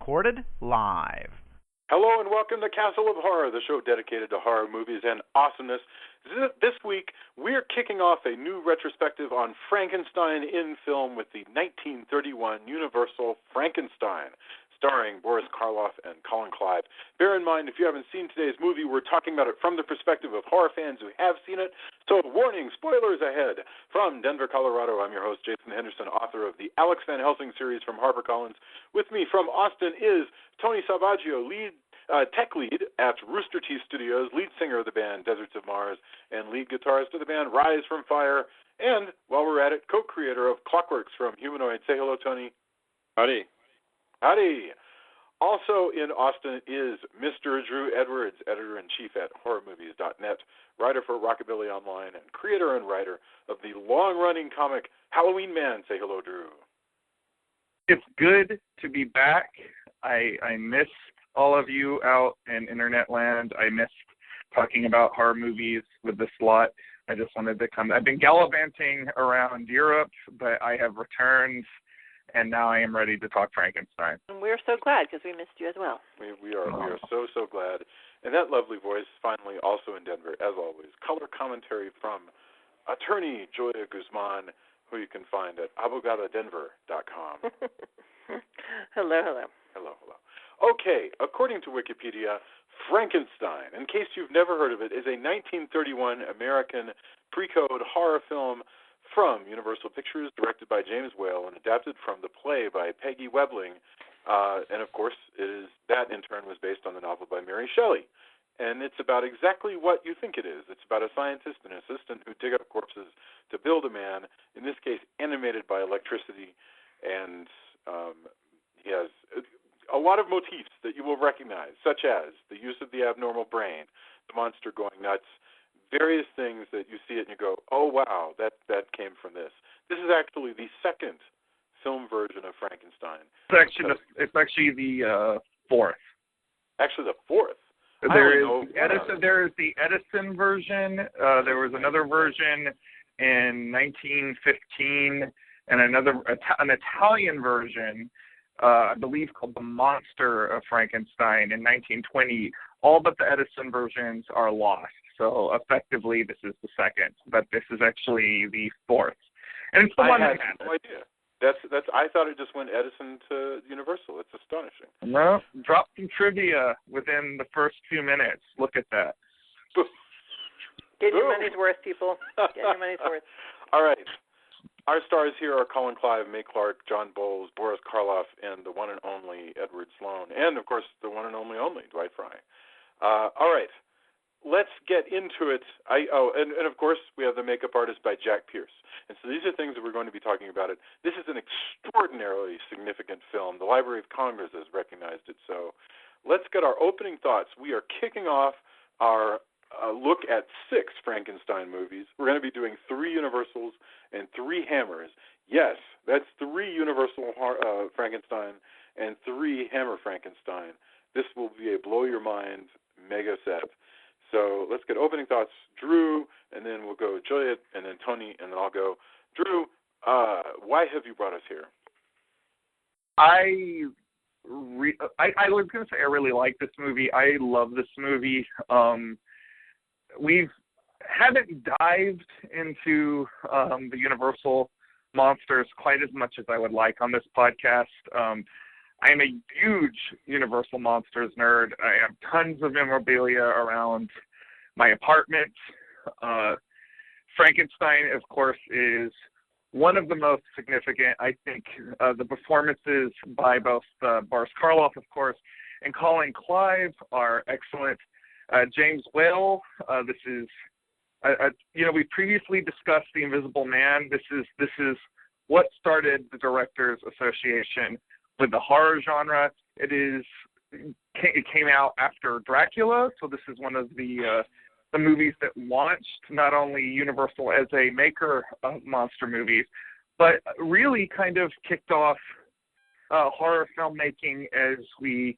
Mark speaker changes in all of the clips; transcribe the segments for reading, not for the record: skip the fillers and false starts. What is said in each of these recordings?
Speaker 1: recorded live.
Speaker 2: Hello and welcome to Castle of Horror, the show dedicated to horror movies and awesomeness. This week, we're kicking off a new retrospective on Frankenstein in film with the 1931 Universal Frankenstein, starring Boris Karloff and Colin Clive. Bear in mind, if you haven't seen today's movie, we're talking about it from the perspective of horror fans who have seen it. So, warning, spoilers ahead. From Denver, Colorado, I'm your host, Jason Henderson, author of the Alex Van Helsing series from HarperCollins. With me from Austin is Tony Salvaggio, tech lead at Rooster Teeth Studios, lead singer of the band Deserts of Mars, and lead guitarist of the band Rise from Fire, and, while we're at it, co-creator of Clockworks from Humanoid. Say hello, Tony.
Speaker 3: Howdy.
Speaker 2: Howdy. Also in Austin is Mr. Drew Edwards, editor-in-chief at horrormovies.net, writer for Rockabilly Online, and creator and writer of the long-running comic Halloween Man. Say hello, Drew.
Speaker 3: It's good to be back. I missed all of you out in internet land. I missed talking about horror movies with this lot. I just wanted to come. I've been gallivanting around Europe, but I have returned, and now I am ready to talk Frankenstein.
Speaker 4: And we're so glad because we missed you as well.
Speaker 2: We are so glad. And that lovely voice, finally, also in Denver, as always. Color commentary from attorney Joya Guzman, who you can find at abogadadenver.com.
Speaker 4: Hello.
Speaker 2: Okay, according to Wikipedia, Frankenstein, in case you've never heard of it, is a 1931 American pre-code horror film from Universal Pictures, directed by James Whale and adapted from the play by Peggy Webling. And, of course, that, in turn, was based on the novel by Mary Shelley. And it's about exactly what you think it is. It's about a scientist and an assistant who dig up corpses to build a man, in this case animated by electricity, and he has a lot of motifs that you will recognize, such as the use of the abnormal brain, the monster going nuts, various things that you see it and you go, oh, wow, that came from this. This is actually the second film version of Frankenstein.
Speaker 3: It's actually the fourth.
Speaker 2: Actually, the fourth?
Speaker 3: There is the Edison version. There was another version in 1915, and an Italian version, I believe, called The Monster of Frankenstein in 1920. All but the Edison versions are lost. So effectively, this is the second, but this is actually the fourth. And it's the one
Speaker 2: I had no idea. I thought it just went Edison to Universal. It's astonishing.
Speaker 3: No, drop some trivia within the first 2 minutes. Look at that.
Speaker 4: Get your money's worth, people. Get your money's worth.
Speaker 2: All right. Our stars here are Colin Clive, May Clark, John Bowles, Boris Karloff, and the one and only Edward Sloan, and, of course, the one and only Dwight Fry. All right. Let's get into it. And of course, we have the makeup artist by Jack Pierce. And so these are things that we're going to be talking about. This is an extraordinarily significant film. The Library of Congress has recognized it. So let's get our opening thoughts. We are kicking off our look at 6 Frankenstein movies. We're going to be doing 3 Universals and 3 Hammers. Yes, that's 3 Universal Frankenstein and 3 Hammer Frankenstein. This will be a blow-your-mind mega set. So let's get opening thoughts. Drew, and then we'll go Juliet, and then Tony, and then I'll go. Drew, why have you brought us here?
Speaker 3: I was going to say I really like this movie. I love this movie. We haven't dived into the Universal monsters quite as much as I would like on this podcast. I am a huge Universal Monsters nerd. I have tons of memorabilia around my apartment. Frankenstein, of course, is one of the most significant. I think the performances by both Boris Karloff, of course, and Colin Clive are excellent. James Whale, this is, we previously discussed The Invisible Man. This is what started the Directors Association with the horror genre. It came out after Dracula, so this is one of the movies that launched not only Universal as a maker of monster movies, but really kind of kicked off horror filmmaking as we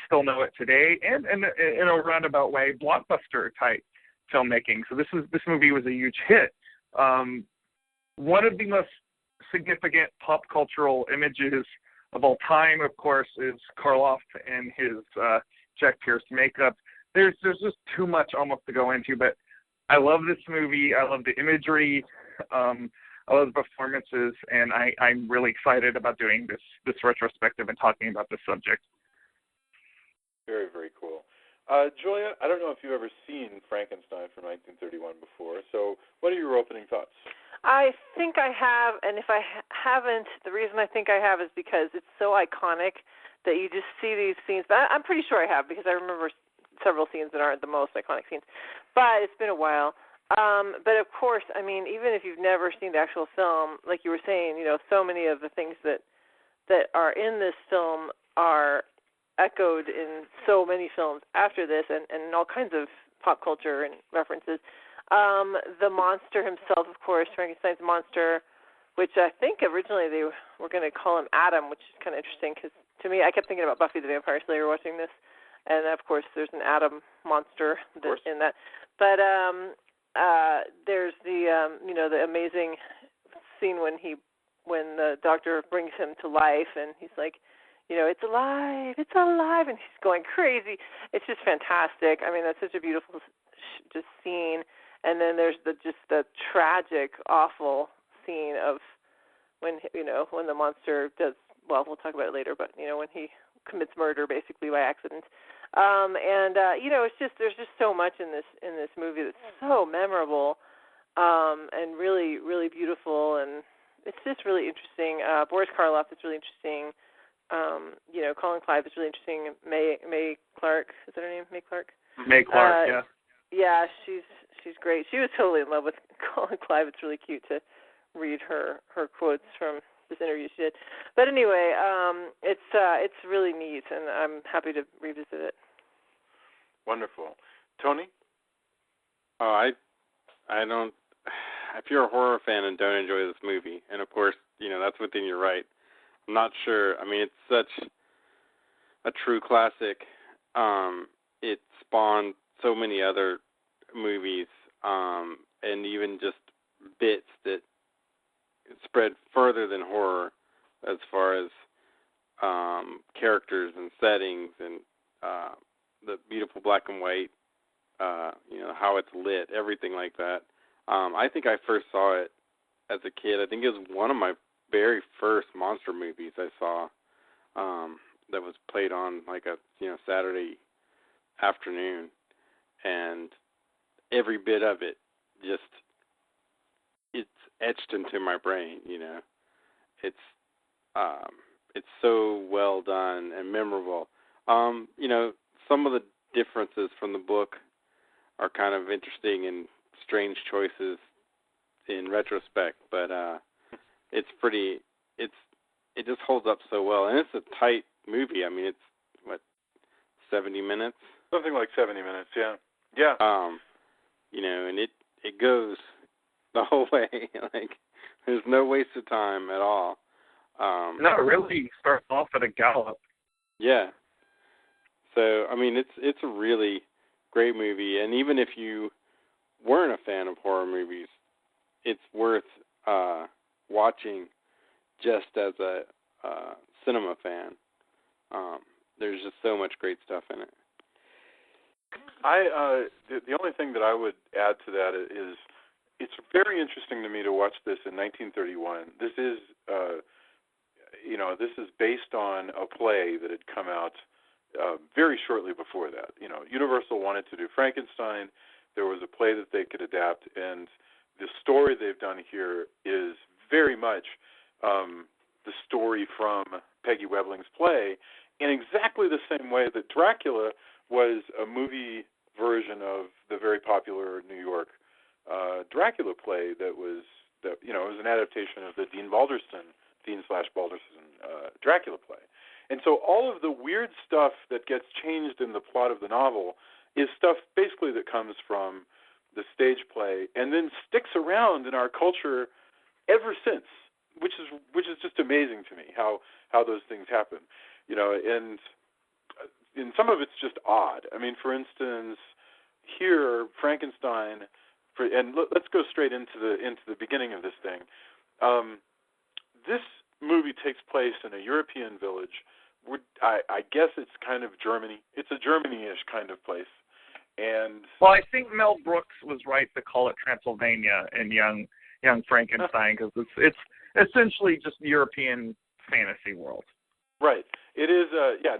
Speaker 3: still know it today, and in a roundabout way, blockbuster type filmmaking. So this movie was a huge hit. One of the most significant pop cultural images of all time, of course, is Karloff and his Jack Pierce makeup. There's just too much almost to go into, but I love this movie. I love the imagery. I love the performances, and I'm really excited about doing this retrospective and talking about this subject.
Speaker 2: Very, very cool. Julia, I don't know if you've ever seen Frankenstein from 1931 before, so what are your opening thoughts?
Speaker 4: I think I have, and if I haven't, the reason I think I have is because it's so iconic that you just see these scenes. But I'm pretty sure I have, because I remember several scenes that aren't the most iconic scenes. But it's been a while. But of course, I mean, even if you've never seen the actual film, like you were saying, so many of the things that are in this film are echoed in so many films after this, and all kinds of pop culture and references. The monster himself, of course, Frankenstein's monster, which I think originally they were going to call him Adam, which is kind of interesting because to me, I kept thinking about Buffy the Vampire Slayer watching this, and of course there's an Adam monster in that. But there's the the amazing scene when the doctor brings him to life, and he's like, it's alive, and he's going crazy. It's just fantastic. I mean, that's such a beautiful just scene. And then there's the tragic, awful scene of when when the monster does. Well, we'll talk about it later. But when he commits murder basically by accident. It's just there's just so much in this movie that's so memorable, and really, really beautiful, and it's just really interesting. Boris Karloff is really interesting. Colin Clive is really interesting. May Clark, is that her name? May Clark.
Speaker 3: May Clark, yeah.
Speaker 4: Yeah, she's great. She was totally in love with Colin Clive. It's really cute to read her quotes from this interview she did. But anyway, it's really neat, and I'm happy to revisit it.
Speaker 2: Wonderful. Tony?
Speaker 1: I don't. If you're a horror fan and don't enjoy this movie, and of course, that's within your right. I'm not sure. I mean, it's such a true classic. It spawned so many other movies, and even just bits that spread further than horror as far as characters and settings and the beautiful black and white, how it's lit, everything like that. I think I first saw it as a kid. I think it was one of my very first monster movies I saw, that was played on like a Saturday afternoon, and every bit of it it's etched into my brain. It's so well done and memorable. Some of the differences from the book are kind of interesting and strange choices in retrospect, but it just holds up so well, and it's a tight movie. I mean, it's 70 minutes?
Speaker 2: Something like 70 minutes, yeah. Yeah.
Speaker 1: And it goes the whole way. Like, there's no waste of time at all.
Speaker 3: No, it really starts off at a gallop.
Speaker 1: Yeah. So, I mean, it's a really great movie, and even if you weren't a fan of horror movies, it's worth watching just as a cinema fan. There's just so much great stuff in it.
Speaker 2: The only thing that I would add to that is it's very interesting to me to watch this in 1931. This is this is based on a play that had come out very shortly before that. Universal wanted to do Frankenstein. There was a play that they could adapt, and the story they've done here is very much the story from Peggy Webling's play, in exactly the same way that Dracula was a movie version of the very popular New York Dracula play it was an adaptation of the Dean/Balderston Dracula play. And so all of the weird stuff that gets changed in the plot of the novel is stuff basically that comes from the stage play and then sticks around in our culture ever since, which is just amazing to me how those things happen. And some of it's just odd. I mean, for instance, here Frankenstein, and let's go straight into the beginning of this thing. This movie takes place in a European village. I guess it's kind of Germany. It's a Germany-ish kind of place. And
Speaker 3: well, I think Mel Brooks was right to call it Transylvania in Young Frankenstein, because it's essentially just European fantasy world.
Speaker 2: Right. It is,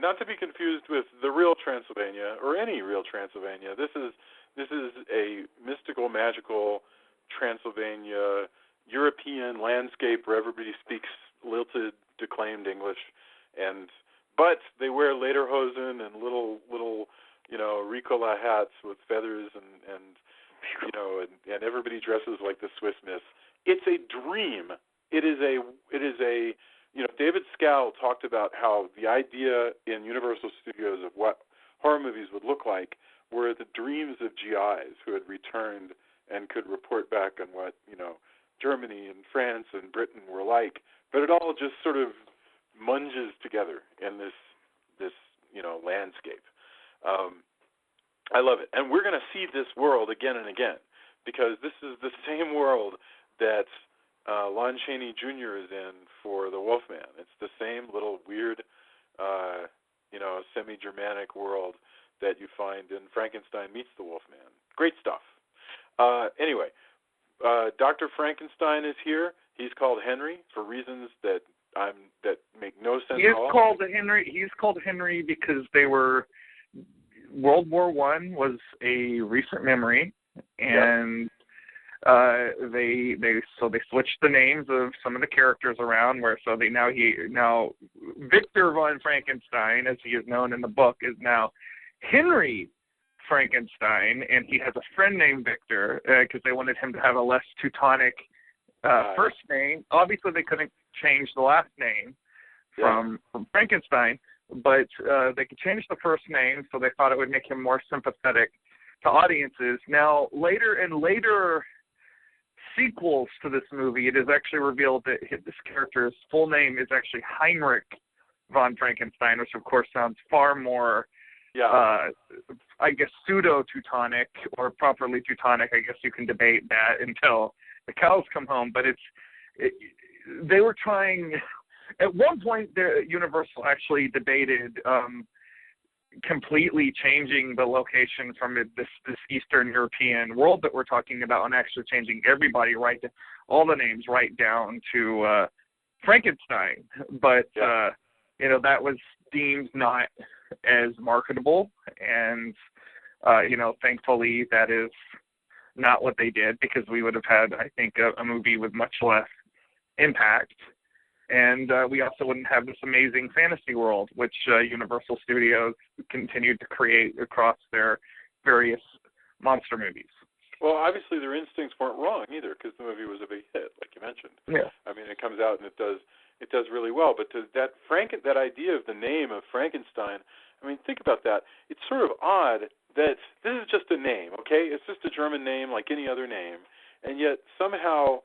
Speaker 2: not to be confused with the real Transylvania or any real Transylvania. This is a mystical, magical Transylvania European landscape where everybody speaks lilted, declaimed English, but they wear lederhosen and little Ricola hats with feathers and everybody dresses like the Swiss Miss. It's a dream. It is a David Scal talked about how the idea in Universal Studios of what horror movies would look like were the dreams of GIs who had returned and could report back on what, Germany and France and Britain were like. But it all just sort of munges together in this landscape. I love it. And we're going to see this world again and again, because this is the same world that Lon Chaney Jr. is in for The Wolfman. It's the same little weird, semi-Germanic world that you find in Frankenstein Meets the Wolfman. Great stuff. Anyway, Dr. Frankenstein is here. He's called Henry for reasons that make no sense at all.
Speaker 3: He's called Henry because World War I was a recent memory, and they switched the names of some of the characters around. Now Victor von Frankenstein, as he is known in the book, is now Henry Frankenstein, and he has a friend named Victor because they wanted him to have a less Teutonic first name. Obviously, they couldn't change the last name from Frankenstein, but they could change the first name, so they thought it would make him more sympathetic to audiences. Now, later sequels to this movie, it is actually revealed that this character's full name is actually Heinrich von Frankenstein, which of course sounds far more, I guess, pseudo-Teutonic or properly Teutonic. I guess you can debate that until the cows come home. But they were trying. At one point, Universal actually debated completely changing the location from this Eastern European world that we're talking about, and actually changing everybody all the names right down to Frankenstein. But that was deemed not as marketable, and thankfully that is not what they did, because we would have had, I think, a movie with much less impact. And we also wouldn't have this amazing fantasy world, which Universal Studios continued to create across their various monster movies.
Speaker 2: Well, obviously their instincts weren't wrong either, because the movie was a big hit, like you mentioned.
Speaker 3: Yeah.
Speaker 2: I mean, it comes out and it does really well. But that idea of the name of Frankenstein, I mean, think about that. It's sort of odd that this is just a name, okay? It's just a German name like any other name, and yet somehow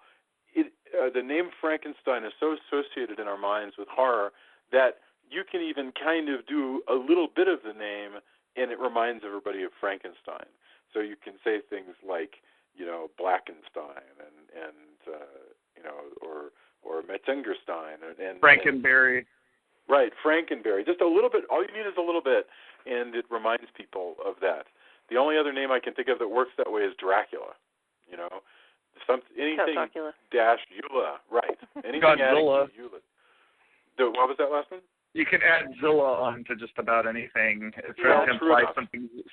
Speaker 2: the name Frankenstein is so associated in our minds with horror that you can even kind of do a little bit of the name, and it reminds everybody of Frankenstein. So you can say things like, Blackenstein or Metzengerstein and
Speaker 3: Frankenberry.
Speaker 2: Right, Frankenberry. Just a little bit. All you need is a little bit, and it reminds people of that. The only other name I can think of that works that way is Dracula. Anything dash Eula, right? Anything
Speaker 3: Godzilla.
Speaker 2: adding to Eula. What was that last one?
Speaker 3: You can add Zilla onto just about anything if
Speaker 2: it
Speaker 3: implies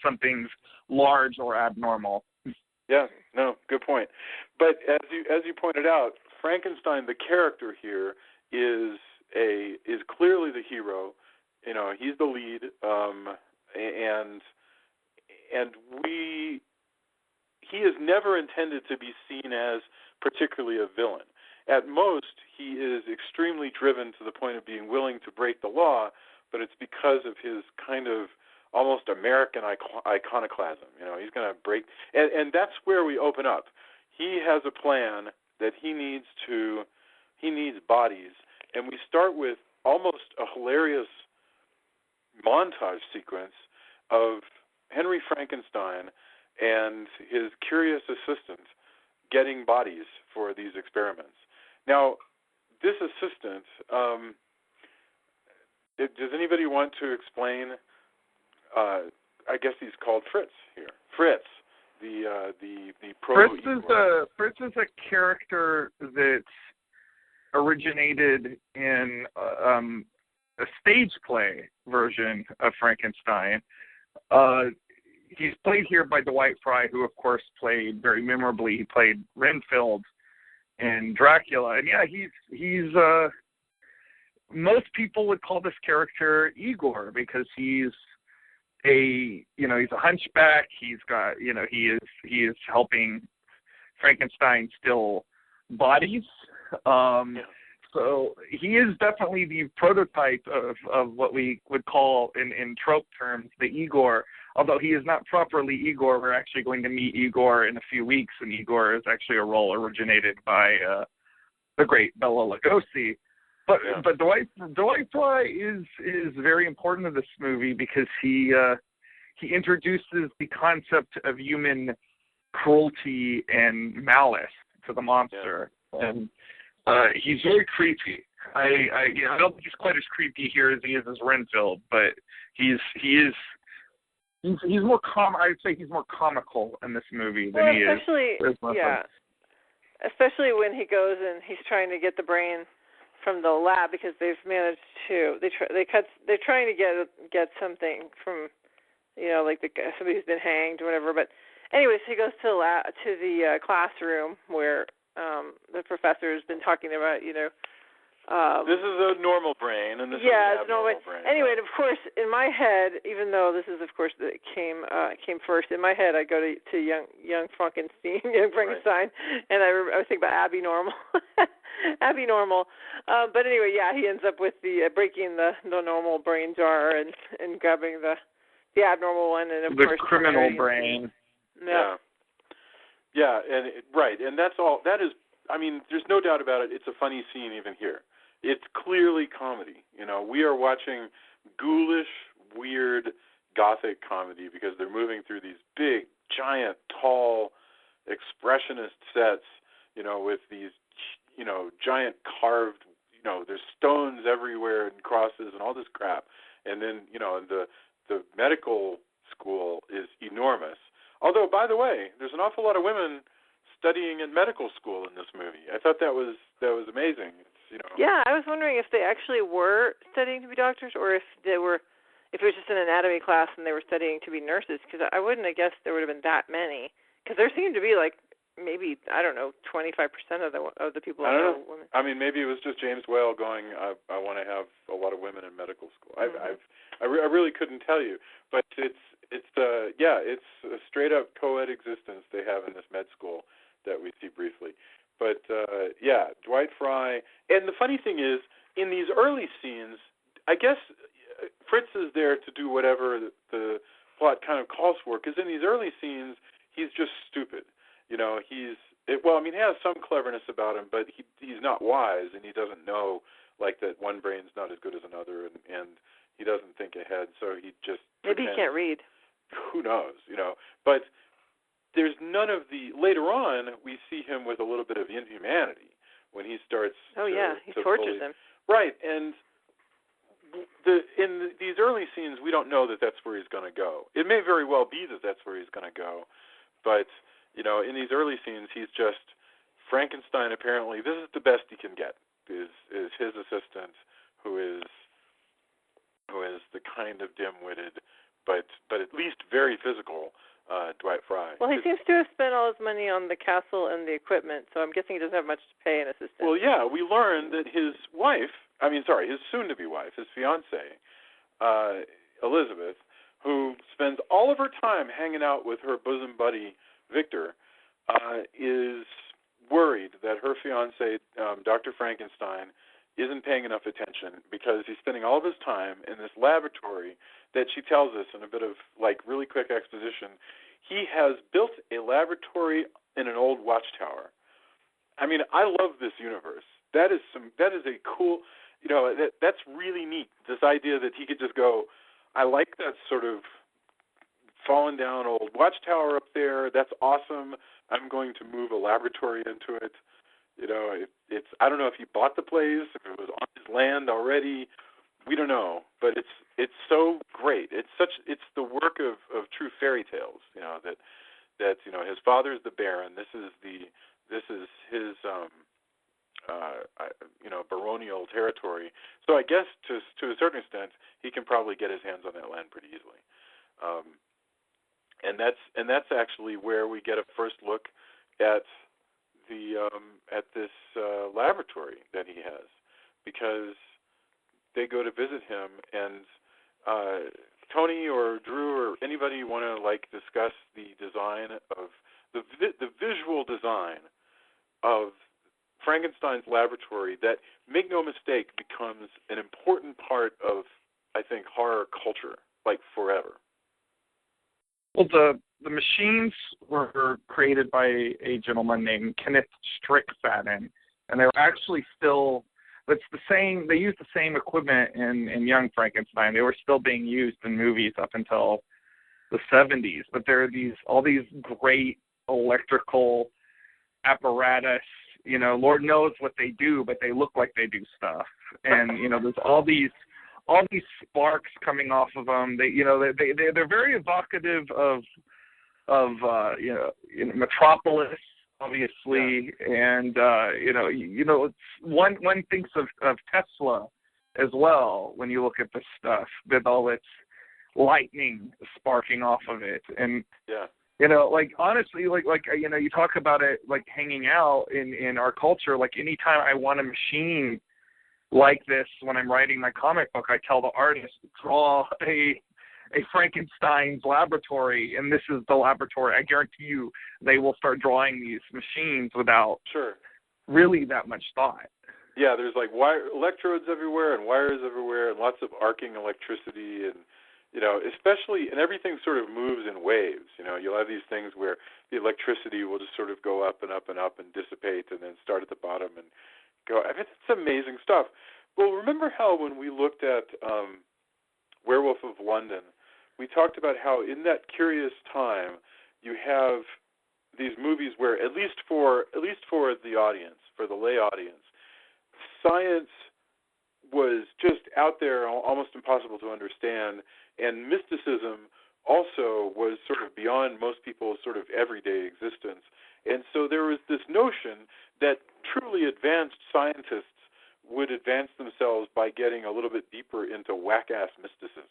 Speaker 3: something's large or abnormal.
Speaker 2: Yeah, no, good point. But as you pointed out, Frankenstein, the character here, is clearly the hero. He's the lead, he is never intended to be seen as particularly a villain. At most, he is extremely driven to the point of being willing to break the law, but it's because of his kind of almost American iconoclasm. He's going to break, and that's where we open up. He has a plan that he needs bodies, and we start with almost a hilarious montage sequence of Henry Frankenstein and his curious assistant getting bodies for these experiments. Now, this assistant, Does anybody want to explain? I guess he's called Fritz here. Fritz, the proto.
Speaker 3: Fritz is a character that originated in a stage play version of Frankenstein. He's played here by Dwight Frye, who of course played very memorably. He played Renfield in Dracula, and yeah, he's most people would call this character Igor because he's a hunchback. He's got, he is helping Frankenstein steal bodies. So he is definitely the prototype of what we would call in trope terms the Igor. Although he is not properly Igor, we're actually going to meet Igor in a few weeks, and Igor is actually a role originated by the great Bela Lugosi. But Dwight Frye is very important to this movie because he introduces the concept of human cruelty and malice to the monster, and he's very creepy. I don't think he's quite as creepy here as he is as Renfield, but he's more I'd say he's more comical in this movie than he is.
Speaker 4: Especially when he goes and he's trying to get the brain from the lab because they've managed to they're trying to get something from like somebody who's been hanged or whatever. But anyways, he goes to the classroom where the professor has been talking about
Speaker 2: this is a normal brain, and this is
Speaker 4: an
Speaker 2: abnormal brain.
Speaker 4: Anyway, and of course, in my head, even though this is, of course, that came first, in my head, I go to young Frankenstein, and I think about Abby Normal, Abby Normal. But anyway, yeah, he ends up with the breaking the normal brain jar and grabbing the abnormal one, and of course
Speaker 3: the criminal brain.
Speaker 2: Yeah, and right, and that's all. That is, I mean, there's no doubt about it. It's a funny scene even here. It's clearly comedy. We are watching ghoulish, weird, gothic comedy because they're moving through these big, giant, tall, expressionist sets, with these, giant carved, there's stones everywhere and crosses and all this crap. And then, the medical school is enormous. Although, by the way, there's an awful lot of women studying in medical school in this movie. I thought that was amazing.
Speaker 4: Yeah, I was wondering if they actually were studying to be doctors, or if it was just an anatomy class and they were studying to be nurses. Because I wouldn't have guessed there would have been that many. Because there seemed to be maybe 25% of the people.
Speaker 2: I don't know. Women. I mean, maybe it was just James Whale going, I want to have a lot of women in medical school. Mm-hmm. I really couldn't tell you, but it's a straight up co-ed existence they have in this med school that we see briefly. But Dwight Frye, and the funny thing is, in these early scenes, I guess Fritz is there to do whatever the plot kind of calls for. Because in these early scenes, he's just stupid. He has some cleverness about him, but he's not wise, and he doesn't know that one brain's not as good as another, and he doesn't think ahead, so he just
Speaker 4: maybe he can't read.
Speaker 2: Who knows, But there's none of the. Later on, we see him with a little bit of inhumanity when he starts.
Speaker 4: He tortures him.
Speaker 2: Right, and in these early scenes, we don't know that that's where he's going to go. It may very well be that that's where he's going to go, but in these early scenes, he's just Frankenstein. Apparently, this is the best he can get. Is his assistant, who is the kind of dim-witted, but at least very physical. Dwight Frye.
Speaker 4: Well, he seems to have spent all his money on the castle and the equipment, so I'm guessing he doesn't have much to pay an assistant.
Speaker 2: Well, yeah, we learned that his soon-to-be wife, his fiancée, Elizabeth, who spends all of her time hanging out with her bosom buddy, Victor, is worried that her fiancé, Dr. Frankenstein, isn't paying enough attention because he's spending all of his time in this laboratory that she tells us in a bit of really quick exposition. He has built a laboratory in an old watchtower. I mean, I love this universe. That is a cool, that's really neat. This idea that he could just go, I like that sort of fallen down old watchtower up there. That's awesome. I'm going to move a laboratory into it. It's I don't know if he bought the place, if it was on his land already, We don't know, but it's so great. It's the work of true fairy tales. That his father's the Baron. This is his baronial territory. So I guess to a certain extent he can probably get his hands on that land pretty easily. And that's actually where we get a first look at this laboratory that he has, because they go to visit him, and Tony or Drew or anybody want to discuss the design of the visual design of Frankenstein's laboratory that, make no mistake, becomes an important part of, I think, horror culture, forever.
Speaker 3: Well, the machines were created by a gentleman named Kenneth Strickfaden, and they were actually still, it's the same, they used the same equipment in Young Frankenstein. They were still being used in movies up until the 70s, but there are all these great electrical apparatus, Lord knows what they do, but they look like they do stuff. And, there's all these sparks coming off of them. They're very evocative of Metropolis, obviously, and one thinks of Tesla as well when you look at this stuff, with all its lightning sparking off of it. And honestly, you talk about it hanging out in our culture. Anytime I want a machine like this, when I'm writing my comic book, I tell the artist, draw a Frankenstein's laboratory, and this is the laboratory. I guarantee you they will start drawing these machines without really that much thought.
Speaker 2: Yeah, there's electrodes everywhere and wires everywhere and lots of arcing electricity, and especially, and everything sort of moves in waves. You'll have these things where the electricity will just sort of go up and up and up and dissipate and then start at the bottom and go. I mean, it's amazing stuff. Well, remember how when we looked at Werewolf of London, we talked about how in that curious time you have these movies where, at least for the audience, for the lay audience, science was just out there, almost impossible to understand, and mysticism also was sort of beyond most people's sort of everyday existence. And so there was this notion that truly advanced scientists would advance themselves by getting a little bit deeper into whack-ass mysticism.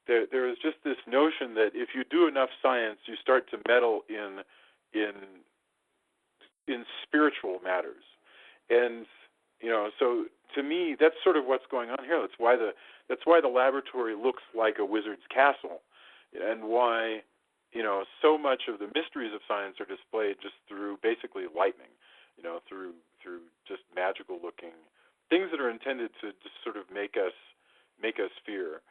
Speaker 2: There was just this notion that if you do enough science, you start to meddle in spiritual matters. And so to me, that's sort of what's going on here. That's why the laboratory looks like a wizard's castle, and why so much of the mysteries of science are displayed just through basically lightning, through just magical looking things that are intended to just sort of make us fear.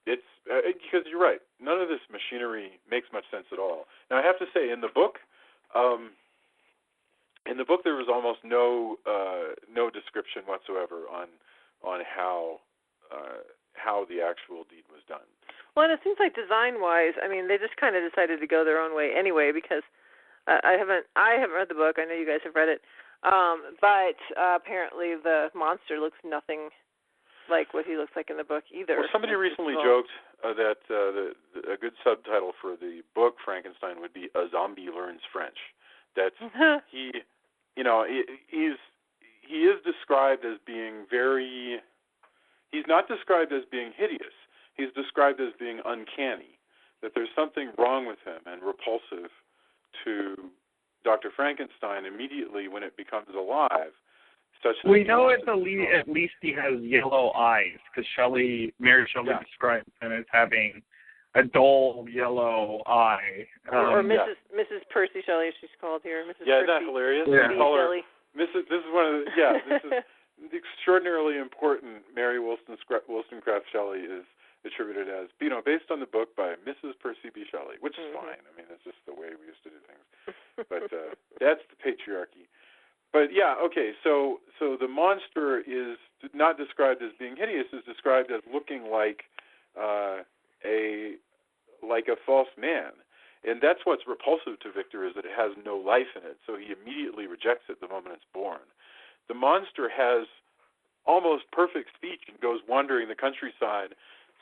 Speaker 2: It's because you're right. None of this machinery makes much sense at all. Now I have to say, in the book there was almost no description whatsoever on how the actual deed was done.
Speaker 4: Well, and it seems like design-wise, I mean, they just kind of decided to go their own way anyway, because I haven't read the book. I know you guys have read it, but apparently the monster looks nothing like what he looks like in the book either.
Speaker 2: Well, somebody recently joked that a good subtitle for the book Frankenstein would be "A Zombie Learns French." That he is described as being very. He's not described as being hideous. He's described as being uncanny. That there's something wrong with him and repulsive to Dr. Frankenstein immediately when it becomes alive.
Speaker 3: We know at least he has yellow eyes, because Mary Shelley described him as having a dull yellow eye.
Speaker 4: Or Mrs. Percy Shelley, as she's called here. Mrs.
Speaker 2: Yeah,
Speaker 4: Percy.
Speaker 2: isn't that hilarious?
Speaker 3: Yeah.
Speaker 4: Shelley.
Speaker 2: This is one of this is the extraordinarily important Mary Wollstonecraft Shelley is attributed as, based on the book by Mrs. Percy B. Shelley, which is fine. I mean, that's just the way we used to do things. But that's the patriarchy. But yeah, okay. So the monster is not described as being hideous; is described as looking like a false man, and that's what's repulsive to Victor, is that it has no life in it. So he immediately rejects it the moment it's born. The monster has almost perfect speech and goes wandering the countryside,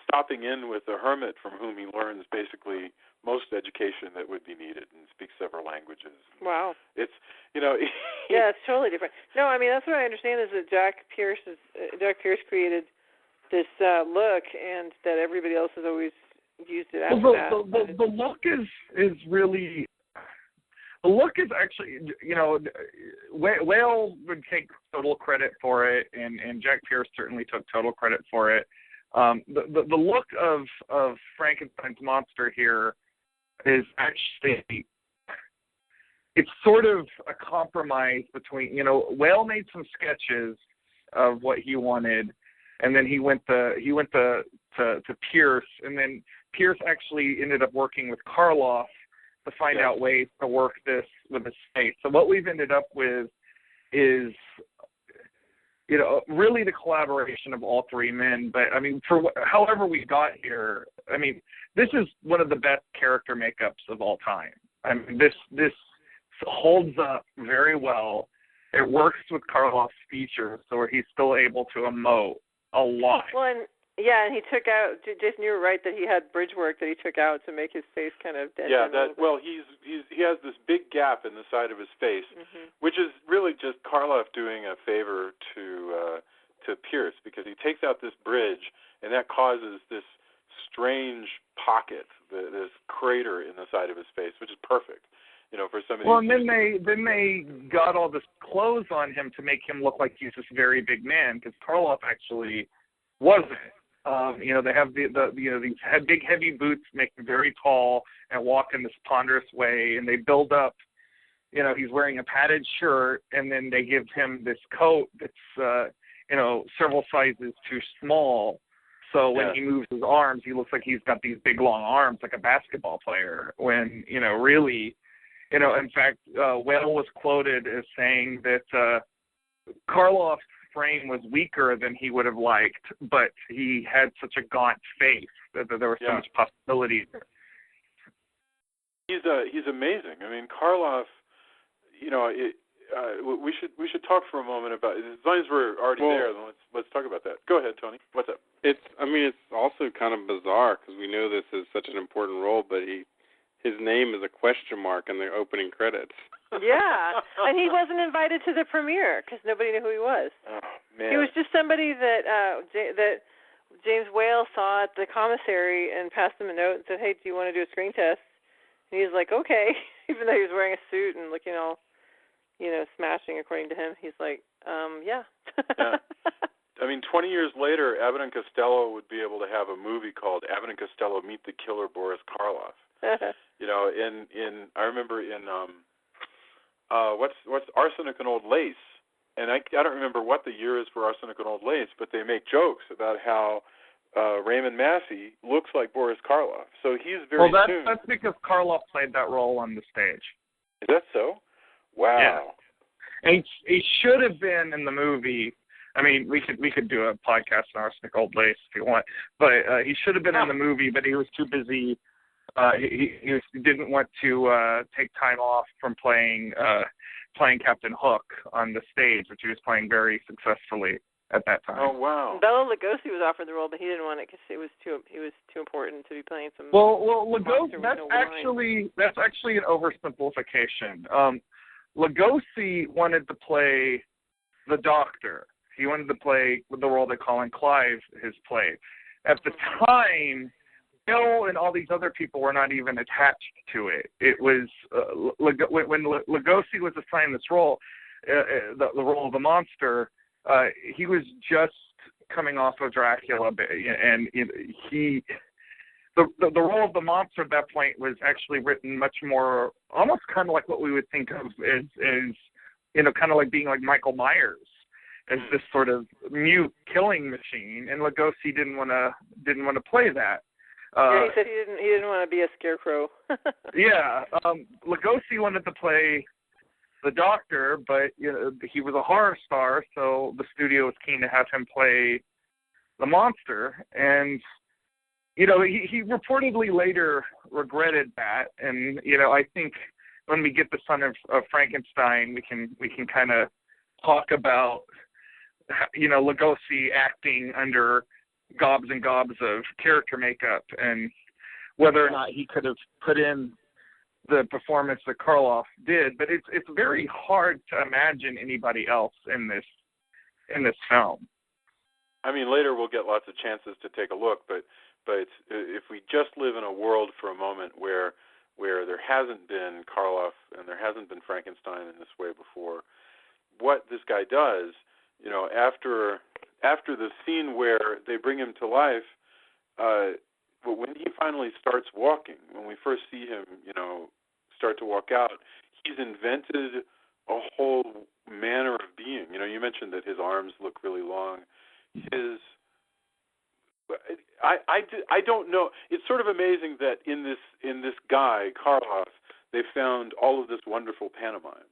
Speaker 2: stopping in with a hermit from whom he learns basically most education that would be needed and speaks several languages.
Speaker 4: Wow.
Speaker 2: It's,
Speaker 4: yeah, it's totally different. No, I mean, that's what I understand is that Jack Pierce created this look, and that everybody else has always used it after that.
Speaker 3: The look is really... The look is actually, Whale would take total credit for it, and Jack Pierce certainly took total credit for it. The look of Frankenstein's monster here is actually, it's sort of a compromise between, Whale made some sketches of what he wanted, and then he went to Pierce, and then Pierce actually ended up working with Karloff to find out ways to work this with his face. So what we've ended up with is, really the collaboration of all three men. But, I mean, however we got here, I mean, this is one of the best character makeups of all time. I mean, this holds up very well. It works with Karloff's features, so he's still able to emote a lot.
Speaker 4: Well, and he took out. Jason, you were right that he had bridge work that he took out to make his face kind of dead.
Speaker 2: Yeah, he has this big gap in the side of his face, which is really just Karloff doing a favor to Pierce, because he takes out this bridge and that causes this strange pocket, this crater in the side of his face, which is perfect. For somebody.
Speaker 3: Well, and then they got all this clothes on him to make him look like he's this very big man, because Karloff actually wasn't. They have these big heavy boots, make him very tall and walk in this ponderous way, and they build up. He's wearing a padded shirt, and then they give him this coat that's several sizes too small. So when he moves his arms, he looks like he's got these big long arms like a basketball player. When really. In fact, Whale was quoted as saying that Karloff's frame was weaker than he would have liked, but he had such a gaunt face that there was so much possibility there.
Speaker 2: He's amazing. I mean, Karloff. We should talk for a moment about. As long as we're already there, then let's talk about that. Go ahead, Tony. What's up?
Speaker 1: It's also kind of bizarre because we know this is such an important role, but his name is a question mark in the opening credits.
Speaker 4: Yeah, and he wasn't invited to the premiere because nobody knew who he was.
Speaker 2: Oh, man.
Speaker 4: He was just somebody that James Whale saw at the commissary and passed him a note and said, "Hey, do you want to do a screen test?" And he's like, "Okay," even though he was wearing a suit and looking all, smashing according to him. He's like, "Yeah."
Speaker 2: Yeah. I mean, 20 years later, Abbott and Costello would be able to have a movie called Abbott and Costello Meet the Killer Boris Karloff. I remember in what's Arsenic and Old Lace, and I don't remember what the year is for Arsenic and Old Lace, but they make jokes about how Raymond Massey looks like Boris Karloff. So he's very soon.
Speaker 3: That's because Karloff played that role on the stage.
Speaker 2: Is that so? Wow.
Speaker 3: Yeah. And he should have been in the movie. I mean, we could do a podcast on Arsenic Old Lace if you want, but he should have been in the movie, but he was too busy. He didn't want to take time off from playing Captain Hook on the stage, which he was playing very successfally at that time.
Speaker 2: Oh wow!
Speaker 4: Bela Lugosi was offered the role, but he didn't want it because he was too important to be playing some.
Speaker 3: Well, Lugosi. That's actually an oversimplification. Lugosi wanted to play the Doctor. He wanted to play the role that Colin Clive has played. At the time, Bill and all these other people were not even attached to it. It was when Lugosi was assigned this role, the role of the monster. He was just coming off of Dracula, and the role of the monster at that point was actually written much more, almost kind of like what we would think of as kind of like being like Michael Myers, as this sort of mute killing machine, and Lugosi didn't want to play that.
Speaker 4: He said he didn't want to be a scarecrow.
Speaker 3: Yeah, Lugosi wanted to play the Doctor, but he was a horror star, so the studio was keen to have him play the monster, and he reportedly later regretted that, and I think when we get the Son of Frankenstein, we can kind of talk about Lugosi acting under gobs and gobs of character makeup, and whether or not he could have put in the performance that Karloff did. But it's very hard to imagine anybody else in this film.
Speaker 2: I mean, later we'll get lots of chances to take a look, but if we just live in a world for a moment where there hasn't been Karloff and there hasn't been Frankenstein in this way before, what this guy does, after the scene where they bring him to life, but when he finally starts walking, when we first see him, start to walk out, he's invented a whole manner of being. You mentioned that his arms look really long. I don't know. It's sort of amazing that in this guy, Karloff, they found all of this wonderful pantomime.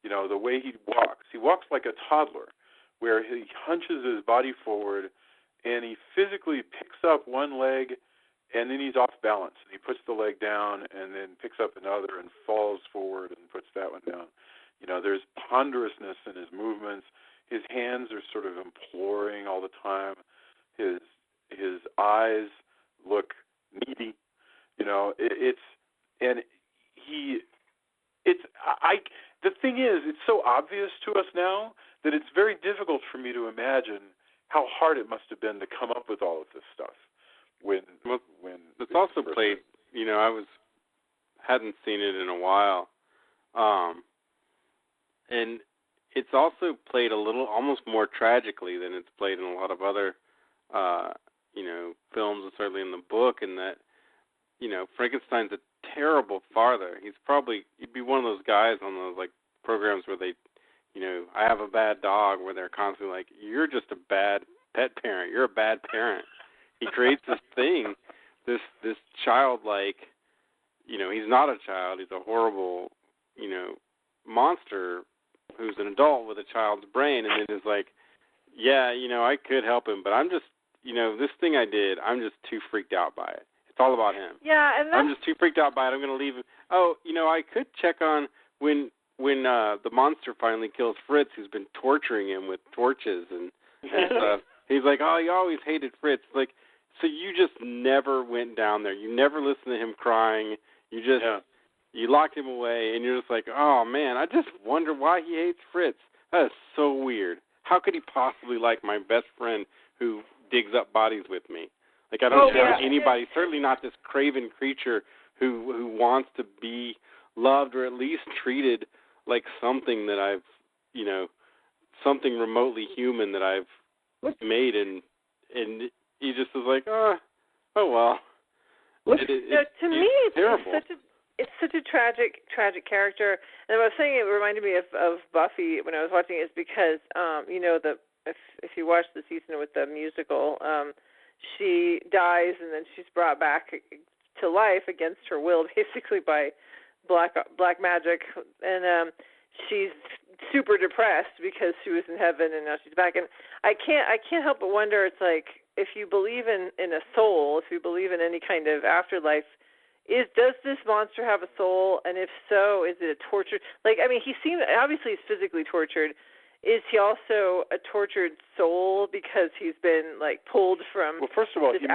Speaker 2: The way he walks like a toddler, where he hunches his body forward and he physically picks up one leg and then he's off balance. And he puts the leg down and then picks up another and falls forward and puts that one down. There's ponderousness in his movements. His hands are sort of imploring all the time. His eyes look needy. The thing is, it's so obvious to us now that it's very difficult for me to imagine how hard it must have been to come up with all of this stuff. When
Speaker 1: it's also played, I hadn't seen it in a while, and it's also played a little, almost more tragically than it's played in a lot of other, films, and certainly in the book. And that, Frankenstein's a terrible father. He'd be one of those guys on those programs where they, I Have a Bad Dog, where they're constantly like, you're just a bad pet parent. You're a bad parent. He creates this thing, this childlike, he's not a child. He's a horrible, monster who's an adult with a child's brain, and then is like, yeah, I could help him, but I'm just, this thing I did, I'm just too freaked out by it. It's all about him.
Speaker 4: Yeah, and
Speaker 1: I'm just too freaked out by it. I'm going to leave him. Oh, I could check on when the monster finally kills Fritz, who's been torturing him with torches and stuff. He's like, oh, you always hated Fritz. Like, so you just never went down there. You never listened to him crying. You just you locked him away, and you're just like, oh man, I just wonder why he hates Fritz. That is so weird. How could he possibly like my best friend who digs up bodies with me? Like, I don't know anybody, certainly not this craven creature who wants to be loved or at least treated like something that I've, something remotely human that I've made, and he just is like, oh well.
Speaker 4: To me,
Speaker 1: terrible.
Speaker 4: It's such a tragic character. And I was saying it reminded me of Buffy when I was watching it, is because if you watch the season with the musical, she dies and then she's brought back to life against her will, basically by black magic, and she's super depressed because she was in heaven and now she's back. And I can't help but wonder, it's like, if you believe in a soul, if you believe in any kind of afterlife, does this monster have a soul? And if so, is it a tortured? He seemed, obviously he's physically tortured. Is he also a tortured soul because he's been pulled from?
Speaker 2: Well, first of all,
Speaker 4: this
Speaker 2: he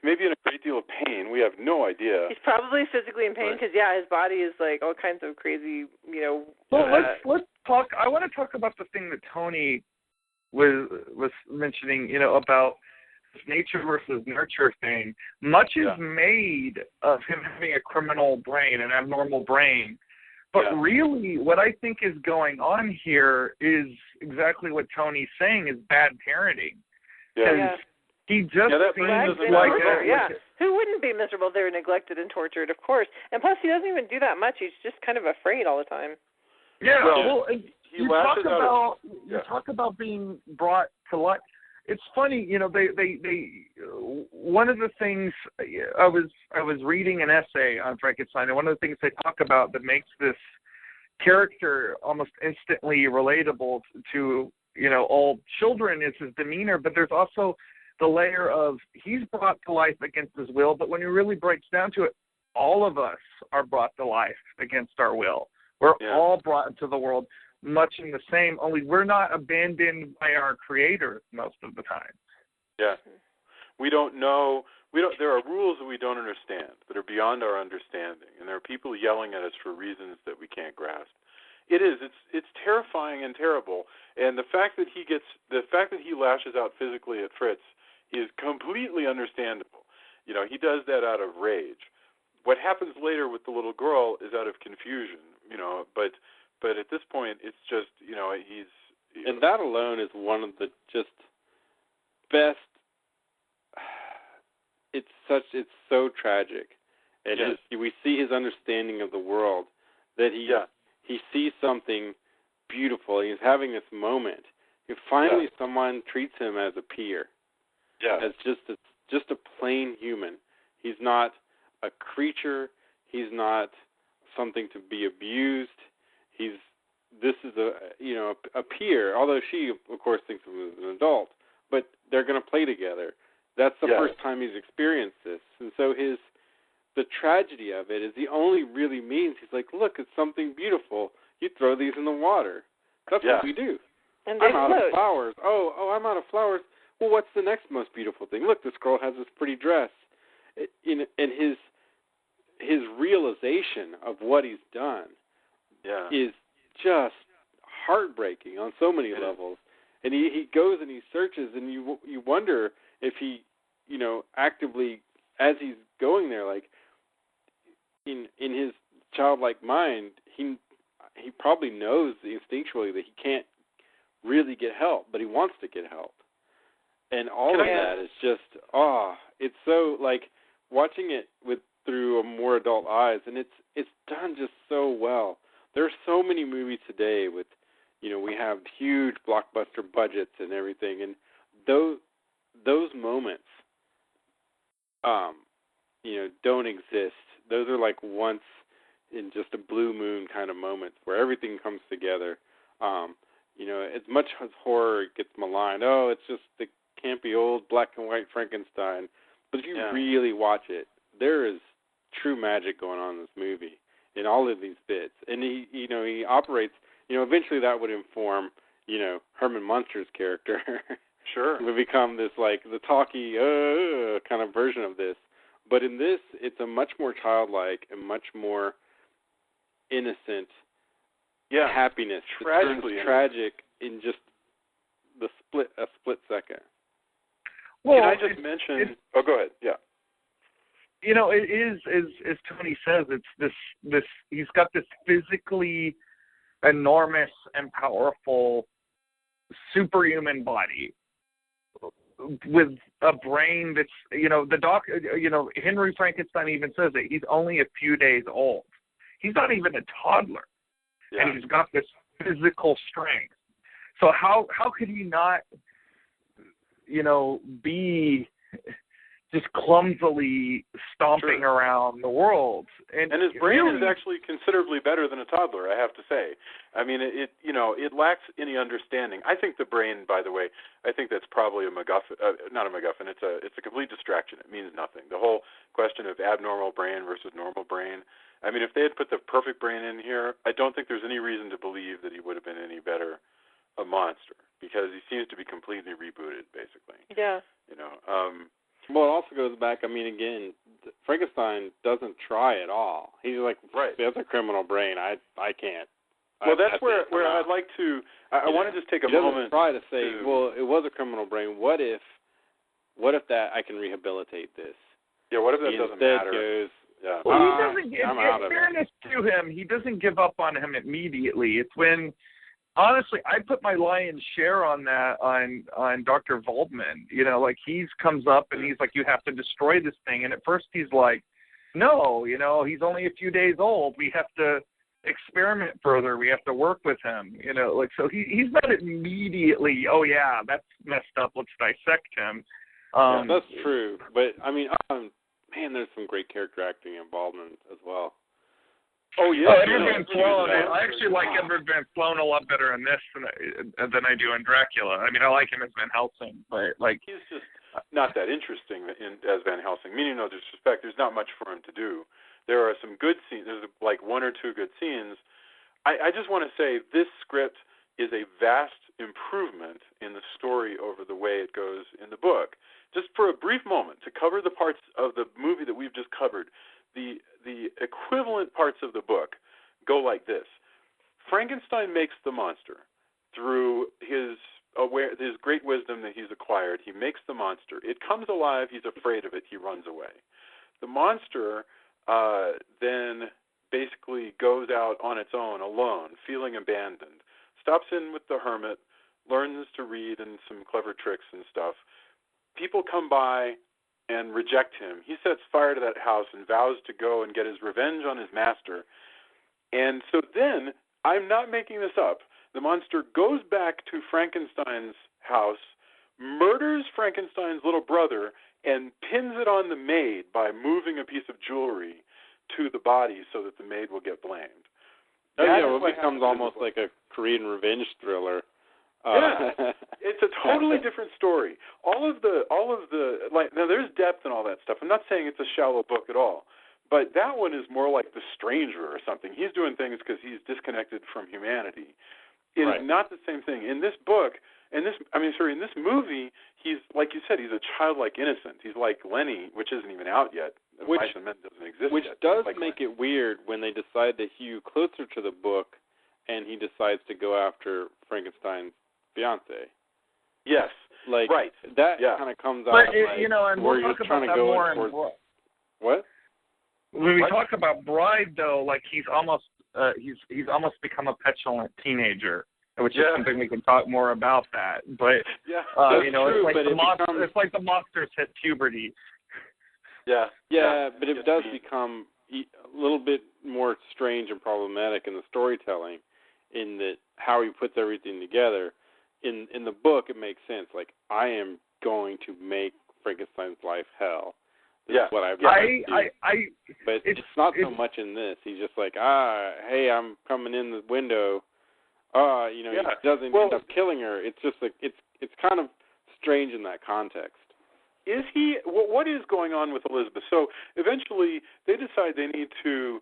Speaker 2: may be in a great deal of pain. We have no idea.
Speaker 4: He's probably physically in pain because his body is all kinds of crazy.
Speaker 3: Well, let's talk. I want to talk about the thing that Tony was mentioning. About this nature versus nurture thing. Much is made of him having a criminal brain, an abnormal brain. But really, what I think is going on here is exactly what Tony's saying, is bad parenting.
Speaker 4: Yeah.
Speaker 3: He just seems
Speaker 4: Who wouldn't be miserable if they were neglected and tortured, of course. And plus, he doesn't even do that much. He's just kind of afraid all the time.
Speaker 3: Yeah, you talk about being brought to life. It's funny, they one of the things, I was reading an essay on Frankenstein, and one of the things they talk about that makes this character almost instantly relatable to all children is his demeanor, but there's also the layer of he's brought to life against his will, but when it really breaks down to it, all of us are brought to life against our will. We're all brought into the world. much in the same, only we're not abandoned by our creators most of the time.
Speaker 2: Yeah. We don't know. There are rules that we don't understand, that are beyond our understanding, and there are people yelling at us for reasons that we can't grasp. It is. It's terrifying and terrible. And the fact that he lashes out physically at Fritz is completely understandable. You know, he does that out of rage. What happens later with the little girl is out of confusion. You know, but at this point, it's just, you know,
Speaker 1: and that alone is one of the just best. It's so tragic, and
Speaker 2: yes.
Speaker 1: We see his understanding of the world, that he sees something beautiful. He's having this moment. Finally, someone treats him as a peer, as just a plain human. He's not a creature. He's not something to be abused. This is a peer. Although she, of course, thinks of him as an adult, but they're going to play together. That's the first time he's experienced this, and so the tragedy of it is he only really means, he's like, look, it's something beautiful. You throw these in the water. That's what we do.
Speaker 4: And
Speaker 1: I'm out of flowers. Oh, I'm out of flowers. Well, what's the next most beautiful thing? Look, this girl has this pretty dress. And his realization of what he's done is just heartbreaking on so many levels. And he goes and he searches, and you wonder if he, you know, actively, as he's going there, like in his childlike mind, he probably knows instinctually that he can't really get help, but he wants to get help. And all of that is just, it's so, like, watching it through a more adult eyes, and it's done just so well. There are so many movies today with, you know, we have huge blockbuster budgets and everything, and those moments, you know, don't exist. Those are like once in just a blue moon kind of moments where everything comes together. You know, as much as horror gets maligned, it's just the campy old black and white Frankenstein. But if you really watch it, there is true magic going on in this movie in all of these bits. And he operates, you know, eventually that would inform, you know, Herman Munster's character.
Speaker 2: Sure.
Speaker 1: It would become this, like, the talky kind of version of this. But in this, it's a much more childlike and much more innocent happiness.
Speaker 2: Tragically
Speaker 1: tragic in just a split second.
Speaker 3: Well,
Speaker 2: can I just mention? Go ahead. Yeah.
Speaker 3: You know, it is, as Tony says, it's this. He's got this physically enormous and powerful superhuman body with a brain that's, you know, Henry Frankenstein even says that he's only a few days old. He's not even a toddler, and he's got this physical strength. So how could he not, you know, be just clumsily stomping around the world? And
Speaker 2: his brain is actually considerably better than a toddler, I have to say. I mean, it lacks any understanding. I think the brain, by the way, I think that's probably a MacGuffin, not a MacGuffin. It's a complete distraction. It means nothing. The whole question of abnormal brain versus normal brain. I mean, if they had put the perfect brain in here, I don't think there's any reason to believe that he would have been any better a monster, because he seems to be completely rebooted, basically.
Speaker 4: Yeah.
Speaker 2: You know.
Speaker 1: Well, it also goes back, I mean, again, Frankenstein doesn't try at all. He's like, that's a criminal brain. I can't.
Speaker 2: Well, that's where I'd like to, I want to just take a moment.
Speaker 1: Try to say, well, it was a criminal brain. What if that I can rehabilitate this?
Speaker 2: Yeah, what if that doesn't matter?
Speaker 1: Goes,
Speaker 3: well, he doesn't give, in fairness to him, he doesn't give up on him immediately. It's when, honestly, I put my lion's share on that on Dr. Waldman. You know, like, he comes up and he's like, you have to destroy this thing. And at first he's like, no, you know, he's only a few days old. We have to experiment further. We have to work with him. You know, like, so he's not immediately, oh, yeah, that's messed up. Let's dissect him.
Speaker 1: That's true. But, I mean, man, there's some great character acting in Waldman as well.
Speaker 2: Oh, yeah.
Speaker 3: Edward Van Sloan. I actually like Edward Van Sloan a lot better in this than I do in Dracula. I mean, I like him as Van Helsing, but, like,
Speaker 2: he's just not that interesting as Van Helsing. Meaning no disrespect, there's not much for him to do. There are some good scenes. There's like one or two good scenes, I just want to say this script is a vast improvement in the story over the way it goes in the book. Just for a brief moment, to cover the parts of the movie that we've just covered, the equivalent parts of the book go like this. Frankenstein makes the monster through his great wisdom that he's acquired. He makes the monster. It comes alive. He's afraid of it. He runs away. The monster then basically goes out on its own, alone, feeling abandoned. Stops in with the hermit, learns to read and some clever tricks and stuff. People come by and reject him. He sets fire to that house and vows to go and get his revenge on his master. And so then, I'm not making this up, the monster goes back to Frankenstein's house, murders Frankenstein's little brother, and pins it on the maid by moving a piece of jewelry to the body so that the maid will get blamed.
Speaker 1: It becomes almost like a Korean revenge thriller.
Speaker 2: It's a totally different story. All of the now there's depth and all that stuff. I'm not saying it's a shallow book at all, but that one is more like The Stranger or something. He's doing things because he's disconnected from humanity. It is not the same thing. In this book, in this movie, he's, like you said, he's a childlike innocent. He's like Lenny, which isn't even out yet. Mice and Men doesn't exist
Speaker 1: which
Speaker 2: yet.
Speaker 1: does
Speaker 2: like
Speaker 1: make
Speaker 2: Lenny.
Speaker 1: it weird when they decide to hew closer to the book and he decides to go after Frankenstein's fiance.
Speaker 2: Yes.
Speaker 1: Like,
Speaker 2: right.
Speaker 1: that kind of comes out
Speaker 3: But
Speaker 1: of, like,
Speaker 3: and
Speaker 1: where
Speaker 3: we'll
Speaker 1: you're
Speaker 3: talk
Speaker 1: trying
Speaker 3: about
Speaker 1: to
Speaker 3: that
Speaker 1: go
Speaker 3: more
Speaker 1: towards...
Speaker 3: What? When we
Speaker 2: What?
Speaker 3: talk about Bride, though, like he's almost become a petulant teenager, which is something we can talk more about that. But
Speaker 1: that's
Speaker 3: true,
Speaker 1: it's
Speaker 3: like the monsters hit puberty.
Speaker 1: But it does become a little bit more strange and problematic in the storytelling, in that how he puts everything together. In the book, it makes sense. Like, I am going to make Frankenstein's life hell. This is what I've got to do. But it's not so much in this. He's just like, hey, I'm coming in the window. He doesn't end up killing her. It's just like it's kind of strange in that context.
Speaker 2: Is he? What is going on with Elizabeth? So eventually they decide they need to,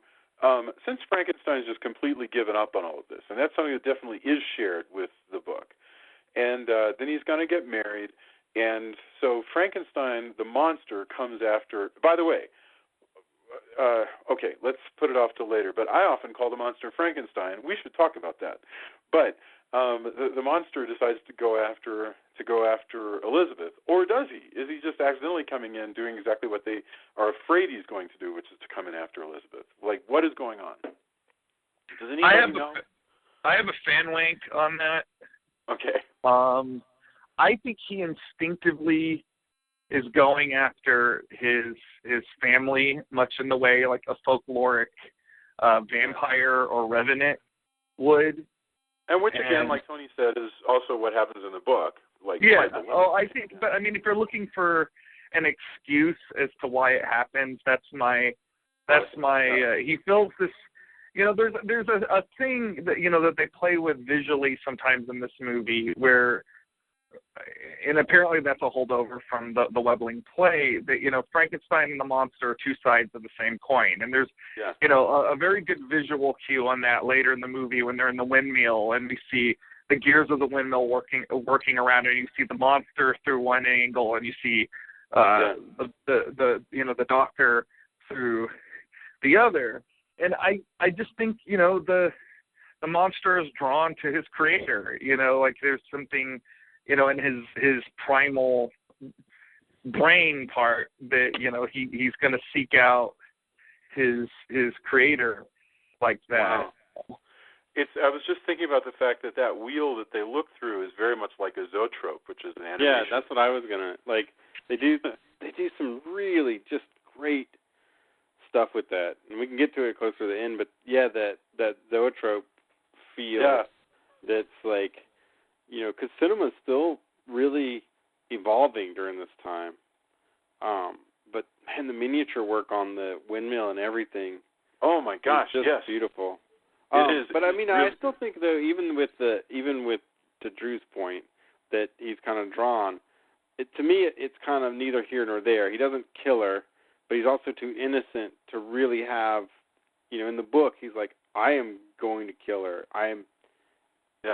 Speaker 2: since Frankenstein's just completely given up on all of this, and that's something that definitely is shared with the book. And then he's going to get married, and so Frankenstein, the monster, comes after. By the way, okay, let's put it off till later. But I often call the monster Frankenstein. We should talk about that. But the monster decides to go after Elizabeth, or does he? Is he just accidentally coming in, doing exactly what they are afraid he's going to do, which is to come in after Elizabeth? Like, what is going on? Does anybody know?
Speaker 3: I have a fan link on that.
Speaker 2: Okay.
Speaker 3: I think he instinctively is going after his family, much in the way like a folkloric vampire or revenant would.
Speaker 2: And which, again, like Tony said, is also what happens in the book. Like,
Speaker 3: I think, but I mean, if you're looking for an excuse as to why it happens, that's my. He feels this. There's a thing that that they play with visually sometimes in this movie where, and apparently that's a holdover from the Webling play, that Frankenstein and the monster are two sides of the same coin, and there's a very good visual cue on that later in the movie when they're in the windmill and we see the gears of the windmill working around, and you see the monster through one angle, and you see the doctor through the other. And I just think, the monster is drawn to his creator, like there's something, in his primal brain part that, he's going to seek out his creator like that.
Speaker 2: Wow. I was just thinking about the fact that wheel that they look through is very much like a zoetrope, which is an animation.
Speaker 1: Yeah, that's what I was going to, like, they do some really just great stuff with that, and we can get to it closer to the end. But that zoetrope feel, that's like, because cinema's still really evolving during this time. But man, the miniature work on the windmill and everything.
Speaker 2: Oh my gosh,
Speaker 1: is just beautiful.
Speaker 2: It is.
Speaker 1: But I mean,
Speaker 2: really...
Speaker 1: I still think though, even with to Drew's point, that he's kind of drawn. To me, it's kind of neither here nor there. He doesn't kill her, but he's also too innocent to really have, in the book, he's like, I am going to kill her.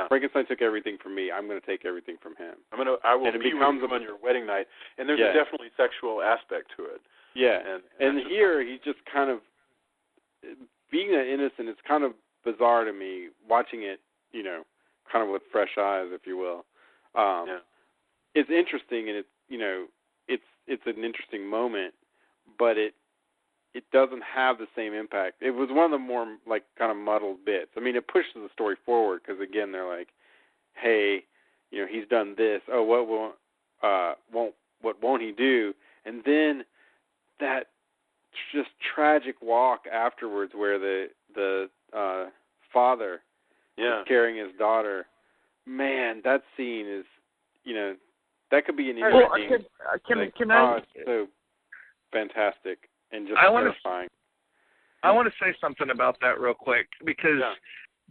Speaker 1: Frankenstein took everything from me. I'm going to take everything from him.
Speaker 2: I will be with you on your wedding night. And there's a definitely sexual aspect to it.
Speaker 1: Yeah. And here he's just kind of being an innocent. It's kind of bizarre to me watching it, kind of with fresh eyes, if you will. It's interesting, and it's an interesting moment, but it doesn't have the same impact. It was one of the more kind of muddled bits. I mean, it pushes the story forward because again, they're like, hey, he's done this. Oh, what won't he do? And then that just tragic walk afterwards, where the father is carrying his daughter. Man, that scene is, that could be an interesting. It's so fantastic. And just terrifying.
Speaker 3: I want to say something about that real quick, because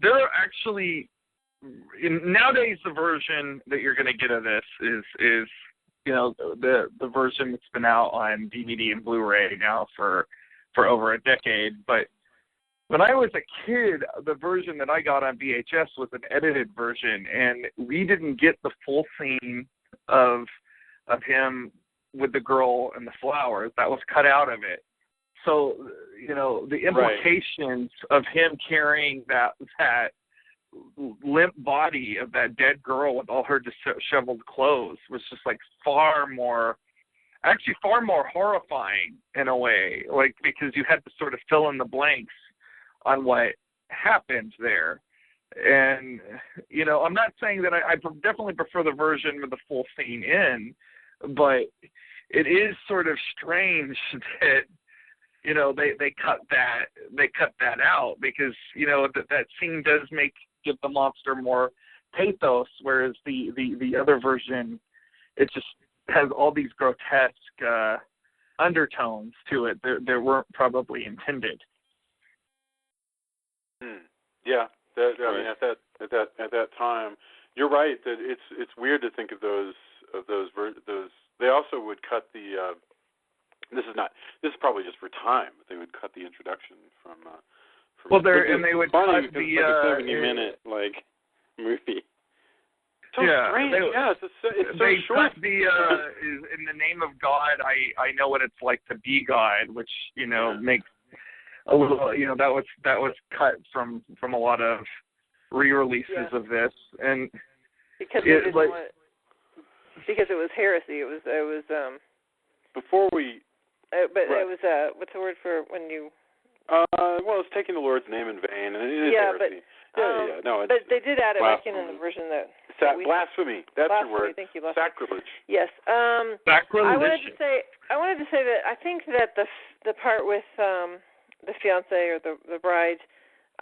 Speaker 3: there are actually nowadays the version that you're going to get of this is the version that's been out on DVD and Blu-ray now for over a decade. But when I was a kid, the version that I got on VHS was an edited version, and we didn't get the full scene of him with the girl and the flowers. That was cut out of it. So, the implications of him carrying that limp body of that dead girl with all her disheveled clothes was just far more horrifying in a way, because you had to sort of fill in the blanks on what happened there. And, I'm not saying that I definitely prefer the version with the full scene in, but it is sort of strange that, they cut that out, because, that scene does give the monster more pathos, whereas the other version, it just has all these grotesque undertones to it that weren't probably intended.
Speaker 2: Yeah. I mean, at that time, you're right that it's weird to think of those. They also would cut the. This is probably just for time, but they would cut the introduction from.
Speaker 3: They would cut the
Speaker 1: a 70-minute movie.
Speaker 2: So strange. It's so short.
Speaker 3: Cut the in the name of God, I know what it's like to be God, which makes a little. That was cut from a lot of re-releases of this, and
Speaker 4: because it was heresy. It was
Speaker 2: before we.
Speaker 4: But it was what's the word for when you?
Speaker 2: It's taking the Lord's name in vain, and it is heresy.
Speaker 4: But they did add it back in the version that
Speaker 2: blasphemy. That's
Speaker 4: blasphemy,
Speaker 2: your word.
Speaker 4: Thank you,
Speaker 2: sacrilege.
Speaker 4: Yes.
Speaker 3: Sacrilege.
Speaker 4: I wanted to say that I think that the part with the fiance or the bride,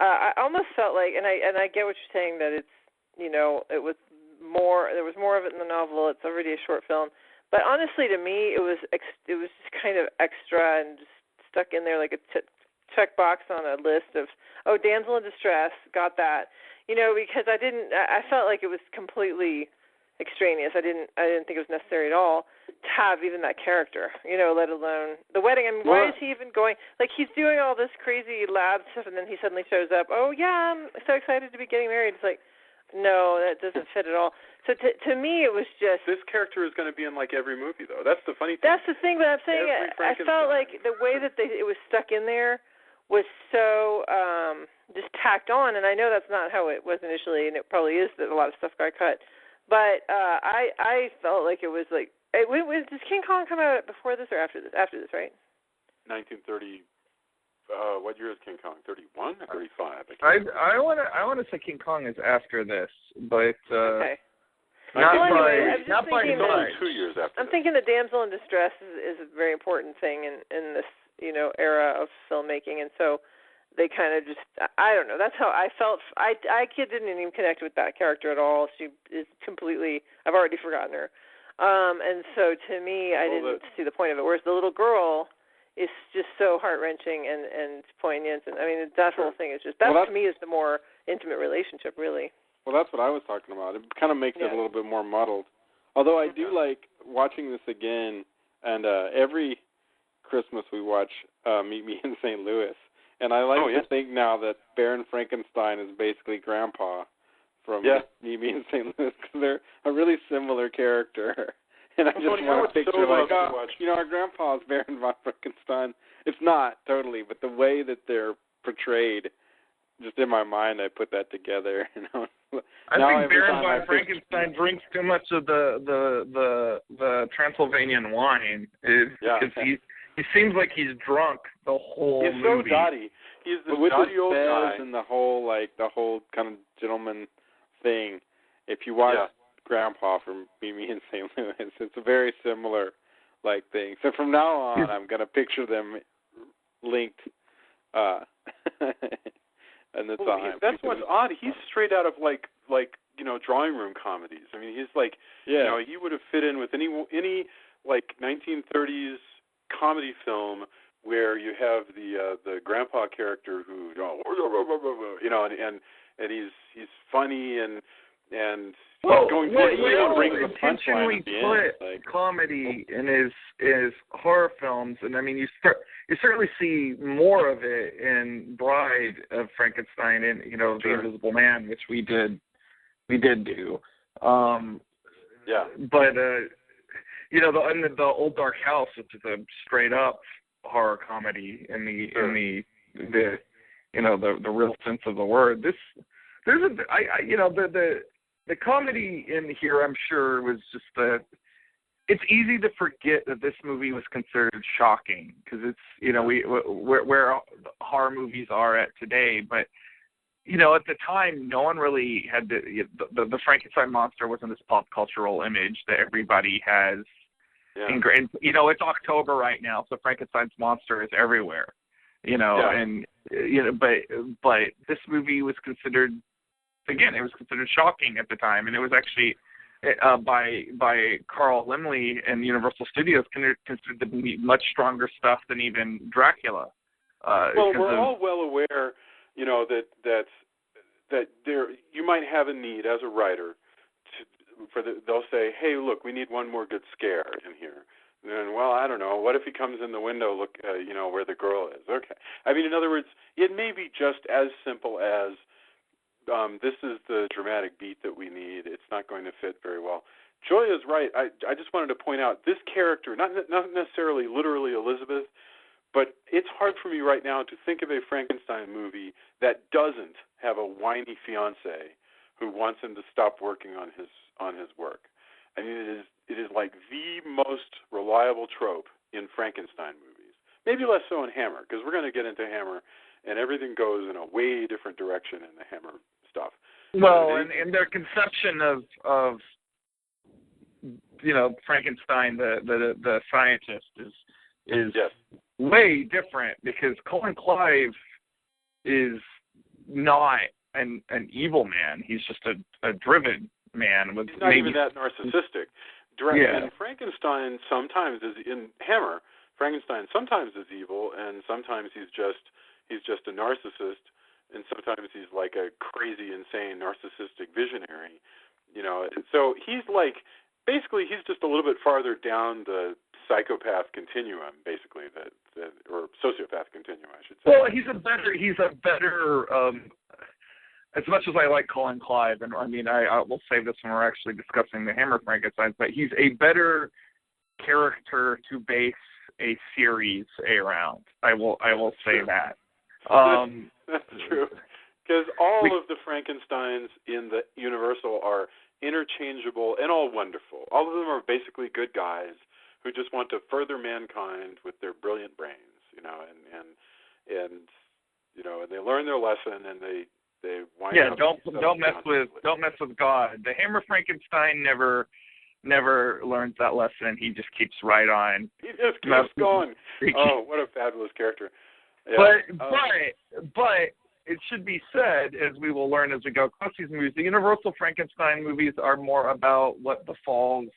Speaker 4: I almost felt like, and I get what you're saying, that it's it was more. There was more of it in the novel. It's already a short film. But honestly, to me, it was just kind of extra and just stuck in there like a check box on a list of, damsel in distress, got that. Because I felt like it was completely extraneous. I didn't think it was necessary at all to have even that character, let alone the wedding. I mean, why is he even going? He's doing all this crazy lab stuff, and then he suddenly shows up. Oh yeah, I'm so excited to be getting married. It's no, that doesn't fit at all. So to me, it was just...
Speaker 2: This character is going to be in every movie, though. That's the funny thing.
Speaker 4: That's the thing, but I'm saying I felt like the way that it was stuck in there was so just tacked on, and I know that's not how it was initially, and it probably is that a lot of stuff got cut. But I felt like it was did King Kong come out before this or after this? After this, right?
Speaker 2: 1930. What year is King Kong? 31 or 35?
Speaker 3: I want to say King Kong is after this, but
Speaker 4: okay.
Speaker 3: Not by
Speaker 2: 2 years after.
Speaker 4: I'm thinking the damsel in distress is a very important thing in this era of filmmaking, and so they kind of just I don't know. That's how I felt. I didn't even connect with that character at all. She is completely. I've already forgotten her, and so to me, I didn't see the point of it. Whereas the little girl is just so heart-wrenching and poignant, and I mean that whole thing is just to me is the more intimate relationship, really.
Speaker 1: Well, that's what I was talking about. It kind of makes it a little bit more muddled. Although I do like watching this again, and every Christmas we watch Meet Me in St. Louis, And I like to think now that Baron Frankenstein is basically Grandpa from Me Being St. Louis, because they're a really similar character. And I just want to picture, our Grandpa's Baron von Frankenstein. It's not, totally, but the way that they're portrayed, just in my mind, I put that together.
Speaker 3: I think Baron von Frankenstein drinks too much of the Transylvanian wine. Because he seems like he's drunk the whole movie.
Speaker 2: He's so dotty. He's the dotty old guy.
Speaker 1: And the whole kind of gentleman thing. If you watch Grandpa from Me and St. Louis, it's a very similar thing. So from now on, I'm going to picture them linked. And
Speaker 2: that's what's odd. He's straight out of drawing room comedies. I mean, he's he would have fit in with any 1930s comedy film where you have the grandpa character who and he's funny and
Speaker 3: intentionally put comedy in his horror films, and I mean you certainly see more of it in Bride of Frankenstein and The Invisible Man, which we did do. But the Old Dark House, which is a straight up horror comedy in the real sense of the word. The comedy in here, I'm sure, was just it's easy to forget that this movie was considered shocking because it's, where horror movies are at today. But, at the time, no one really had the Frankenstein monster wasn't this pop cultural image that everybody has ingrained. It's October right now, so Frankenstein's monster is everywhere, but this movie was considered, again, it was considered shocking at the time, and it was actually by Carl Laemmle and Universal Studios considered to be much stronger stuff than even Dracula.
Speaker 2: We're all well aware, that there you might have a need as a writer they'll say, hey, look, we need one more good scare in here. And I don't know. What if he comes in the window, look, where the girl is? Okay. I mean, in other words, it may be just as simple as this is the dramatic beat that we need. It's not going to fit very well. Joy is right. I just wanted to point out this character, not necessarily literally Elizabeth, but it's hard for me right now to think of a Frankenstein movie that doesn't have a whiny fiancé who wants him to stop working on his work. I mean, it is like the most reliable trope in Frankenstein movies. Maybe less so in Hammer, because we're going to get into Hammer, and everything goes in a way different direction in the Hammer stuff.
Speaker 3: Well, and their conception of Frankenstein, the scientist, is way different, because Colin Clive is not an evil man. He's just a driven man with
Speaker 2: he's not even that narcissistic. And Frankenstein sometimes is in Hammer. Frankenstein sometimes is evil, and sometimes he's just a narcissist, and sometimes he's like a crazy, insane, narcissistic visionary. So he's basically he's just a little bit farther down the psychopath continuum, basically, or sociopath continuum, I should say.
Speaker 3: Well, he's a better. As much as I like Colin Clive, and I mean, I will save this when we're actually discussing the Hammer Frankenstein, but he's a better character to base a series around. I will say that.
Speaker 2: That's true. Because all of the Frankensteins in the Universal are interchangeable and all wonderful. All of them are basically good guys who just want to further mankind with their brilliant brains, and they learn their lesson, and they wind up.
Speaker 3: Don't mess with God. The Hammer Frankenstein never learns that lesson. He just keeps right on.
Speaker 2: He just keeps going. Oh, what a fabulous character! Yeah.
Speaker 3: But it should be said, as we will learn as we go across these movies, the Universal Frankenstein movies are more about what befalls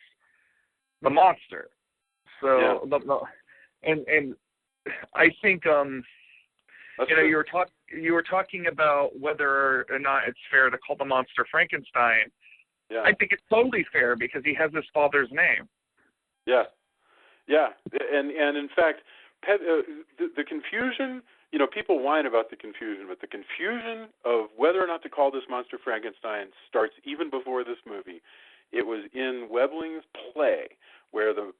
Speaker 3: the monster. So, and I think you were talking about whether or not it's fair to call the monster Frankenstein.
Speaker 2: Yeah.
Speaker 3: I think it's totally fair because he has his father's name.
Speaker 2: Yeah, and in fact, the confusion people whine about the confusion, but the confusion of whether or not to call this monster Frankenstein starts even before this movie. It was in Webling's play where the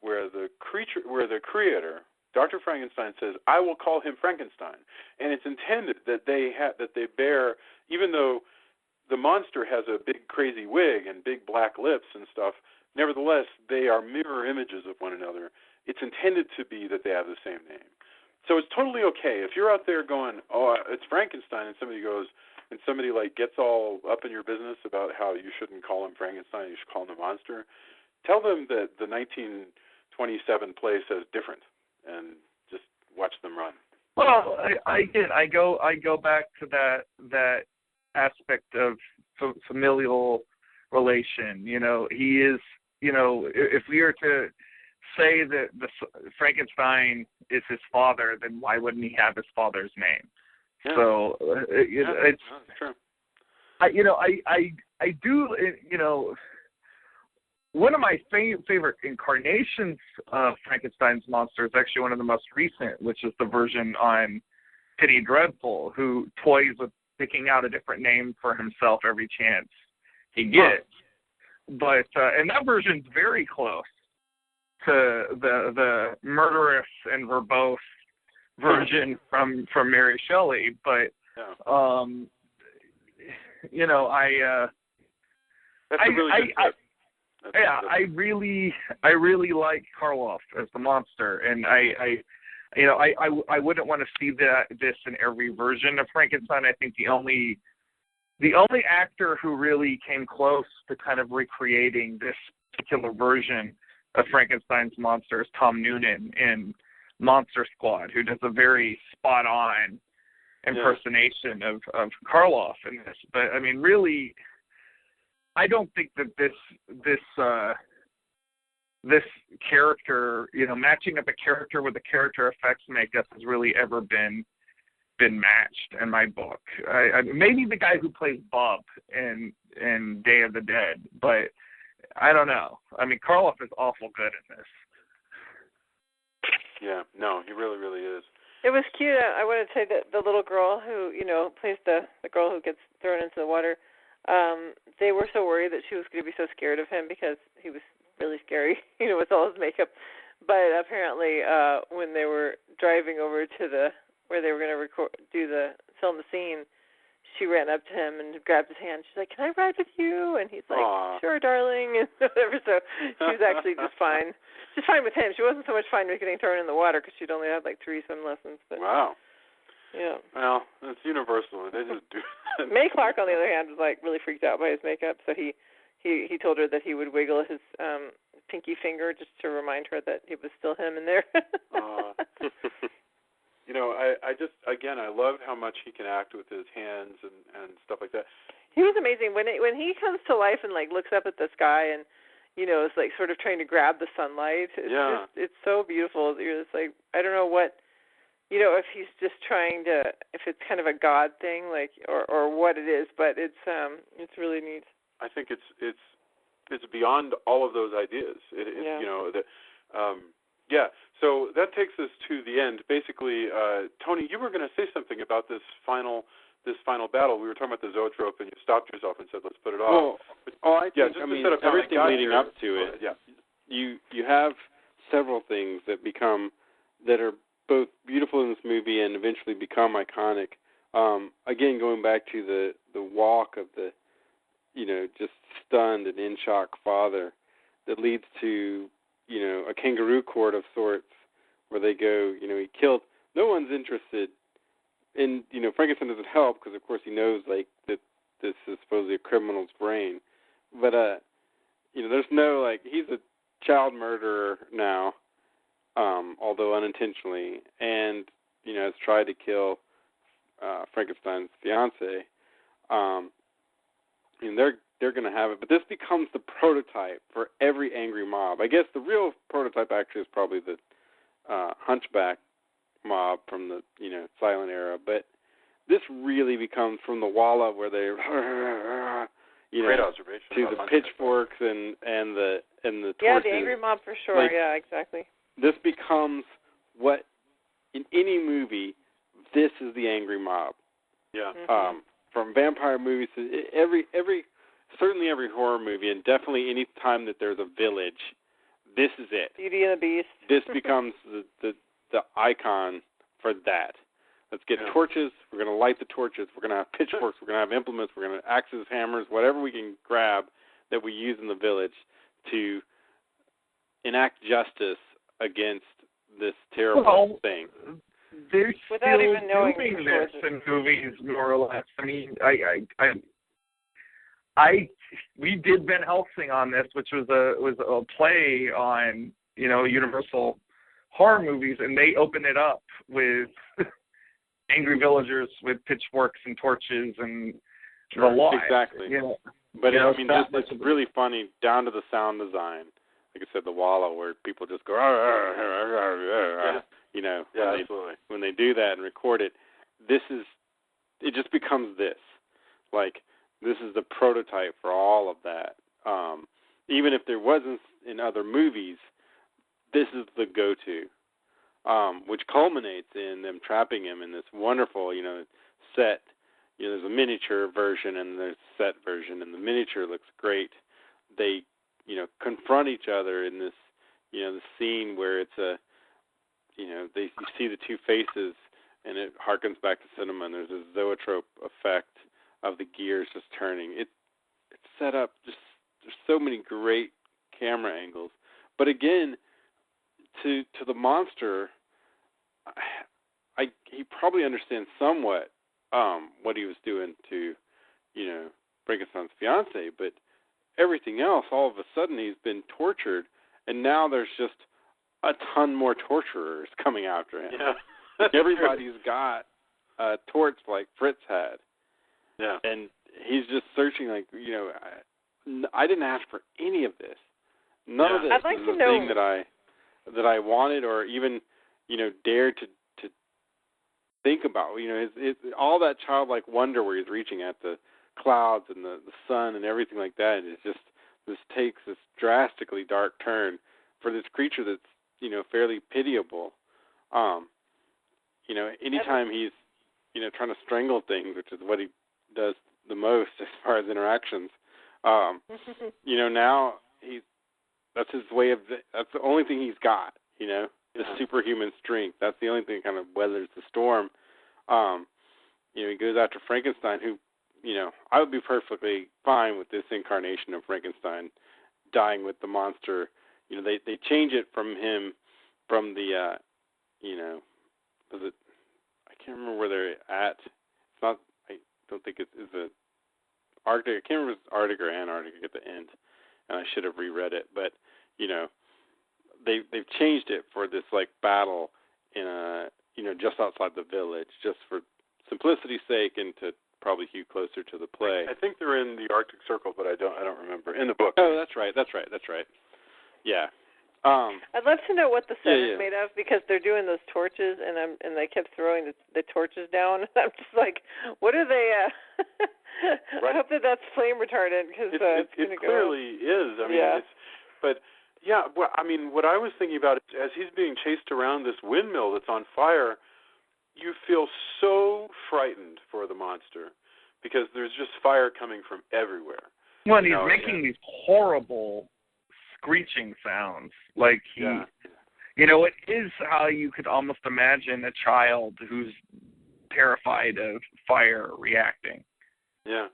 Speaker 2: creator, Dr. Frankenstein, says, "I will call him Frankenstein," and it's intended that they bear, even though the monster has a big crazy wig and big black lips and stuff, nevertheless they are mirror images of one another. It's intended to be that they have the same name. So it's totally okay if you're out there going, "Oh, it's Frankenstein," and somebody like gets all up in your business about how you shouldn't call him Frankenstein, you should call him the monster. Tell them that the 1927 play says different, and just watch them run.
Speaker 3: Well, I go back to that aspect of familial relation. He is. If we are to say that the Frankenstein is his father, then why wouldn't he have his father's name?
Speaker 2: Yeah.
Speaker 3: So it's
Speaker 2: true.
Speaker 3: I do. One of my favorite incarnations of Frankenstein's monster is actually one of the most recent, which is the version on Penny Dreadful, who toys with picking out a different name for himself every chance he gets. But and that version's very close to the murderous and verbose version from Mary Shelley. But
Speaker 2: That's a really good tip.
Speaker 3: I really like Karloff as the monster, and I wouldn't want to see this in every version of Frankenstein. I think the only actor who really came close to kind of recreating this particular version of Frankenstein's monster is Tom Noonan in Monster Squad, who does a very spot on impersonation of Karloff in this. But I mean, really, I don't think that this character, matching up a character with a character effects makeup has really ever been matched in my book. Maybe the guy who plays Bob in Day of the Dead, but I don't know. I mean, Karloff is awful good in this.
Speaker 2: Yeah, no, he really, really is.
Speaker 4: It was cute. I want to say that the little girl who, plays the girl who gets thrown into the water, they were so worried that she was going to be so scared of him because he was really scary, with all his makeup. But apparently, when they were driving over to where they were going to film the scene, she ran up to him and grabbed his hand. She's like, "Can I ride with you?" And he's like, "Aww. Sure, darling," and whatever. So she was actually just fine with him. She wasn't so much fine with getting thrown in the water because she'd only had like 3 swim lessons. But,
Speaker 2: wow.
Speaker 4: Yeah.
Speaker 2: Well, it's Universal. They just do.
Speaker 4: May Clark, on the other hand, was like really freaked out by his makeup, so he told her that he would wiggle his pinky finger just to remind her that it was still him in there.
Speaker 2: I love how much he can act with his hands and stuff like that.
Speaker 4: He was amazing when he comes to life and like looks up at the sky and is like sort of trying to grab the sunlight. It's so beautiful. You're just like, I don't know what, if he's just trying to, if it's kind of a God thing, like or what it is, but it's really neat.
Speaker 2: I think it's beyond all of those ideas. So that takes us to the end. Basically, Tony, you were going to say something about this final battle. We were talking about the zoetrope, and you stopped yourself and said, "Let's put it off."
Speaker 1: Everything leading up to it.
Speaker 2: Yeah.
Speaker 1: You have several things that are both beautiful in this movie and eventually become iconic. Again, going back to the walk of the, just stunned and in shock father, that leads to, a kangaroo court of sorts where they go, he killed. No one's interested in, Frankenstein doesn't help because, of course, he knows, like, that this is supposedly a criminal's brain. But, there's no, like, he's a child murderer now, although unintentionally, and, has tried to kill Frankenstein's fiancée. They're going to have it. But this becomes the prototype for every angry mob. I guess the real prototype actually is probably the Hunchback mob from the, silent era. But this really becomes from the Walla where they,
Speaker 2: great observation,
Speaker 1: to the pitchforks and the torches.
Speaker 4: Yeah, the angry mob for sure.
Speaker 1: Like,
Speaker 4: yeah, exactly.
Speaker 1: This becomes what, in any movie, this is the angry mob.
Speaker 2: Yeah.
Speaker 1: From vampire movies to certainly every horror movie, and definitely any time that there's a village, this is it.
Speaker 4: Beauty and the Beast.
Speaker 1: This becomes the icon for that. Let's get torches. We're going to light the torches. We're going to have pitchforks. We're going to have implements. We're going to axes, hammers, whatever we can grab that we use in the village to enact justice against this terrible thing.
Speaker 3: They're
Speaker 4: Without
Speaker 3: still
Speaker 4: even knowing
Speaker 3: doing this in movies, more or less. I mean, we did Van Helsing on this, which was a play on Universal horror movies, and they open it up with angry villagers with pitchforks and torches and the lot.
Speaker 1: Exactly. But it's really funny down to the sound design. Like I said, the wallow where people just go,
Speaker 2: absolutely.
Speaker 1: When they do that and record it, it just becomes this. Like, this is the prototype for all of that. Even if there wasn't in other movies, this is the go-to, which culminates in them trapping him in this wonderful, set. There's a miniature version and there's a set version, and the miniature looks great. They, confront each other in this, the scene where it's you see the two faces, and it harkens back to cinema, and there's a zoetrope effect of the gears just turning. It's set up, just there's so many great camera angles. But again, to the monster, he probably understands somewhat what he was doing to, Frankenstein's fiancée, but everything else, all of a sudden he's been tortured, and now there's just a ton more torturers coming after him.
Speaker 2: Yeah.
Speaker 1: Everybody's got a torch like Fritz had.
Speaker 2: Yeah.
Speaker 1: And he's just searching like, I didn't ask for any of this. None of this
Speaker 4: I'd like
Speaker 1: is
Speaker 4: to
Speaker 1: the
Speaker 4: know
Speaker 1: thing that I wanted or even, dared to think about. All that childlike wonder where he's reaching at the clouds and the sun and everything like that. It's just, this takes this drastically dark turn for this creature that's, fairly pitiable. Anytime he's, trying to strangle things, which is what he does the most as far as interactions, now that's his way of, that's the only thing he's got, the superhuman strength. That's the only thing that kind of weathers the storm. He goes after Frankenstein, who, I would be perfectly fine with this incarnation of Frankenstein dying with the monster. They change it from him from the, was it, I can't remember where they're at. It's not, I don't think it's the Arctic. I can't remember if it's Arctic or Antarctic at the end, and I should have reread it. But, they've changed it for this, like, battle in a, just outside the village, just for simplicity's sake and to probably hew closer to the play.
Speaker 2: I think they're in the Arctic Circle, but I don't remember. In the book.
Speaker 1: Oh, that's right. Yeah.
Speaker 4: I'd love to know what the set is made of, because they're doing those torches, and they kept throwing the torches down. I'm just like, what are they?
Speaker 2: Right.
Speaker 4: I hope that's flame retardant, because
Speaker 2: it clearly is. I mean, what I was thinking about is, as he's being chased around this windmill that's on fire, you feel so frightened for the monster because there's just fire coming from everywhere.
Speaker 3: Well, and he's making these horrible screeching sounds. Like it is how you could almost imagine a child who's terrified of fire reacting.
Speaker 2: Yeah.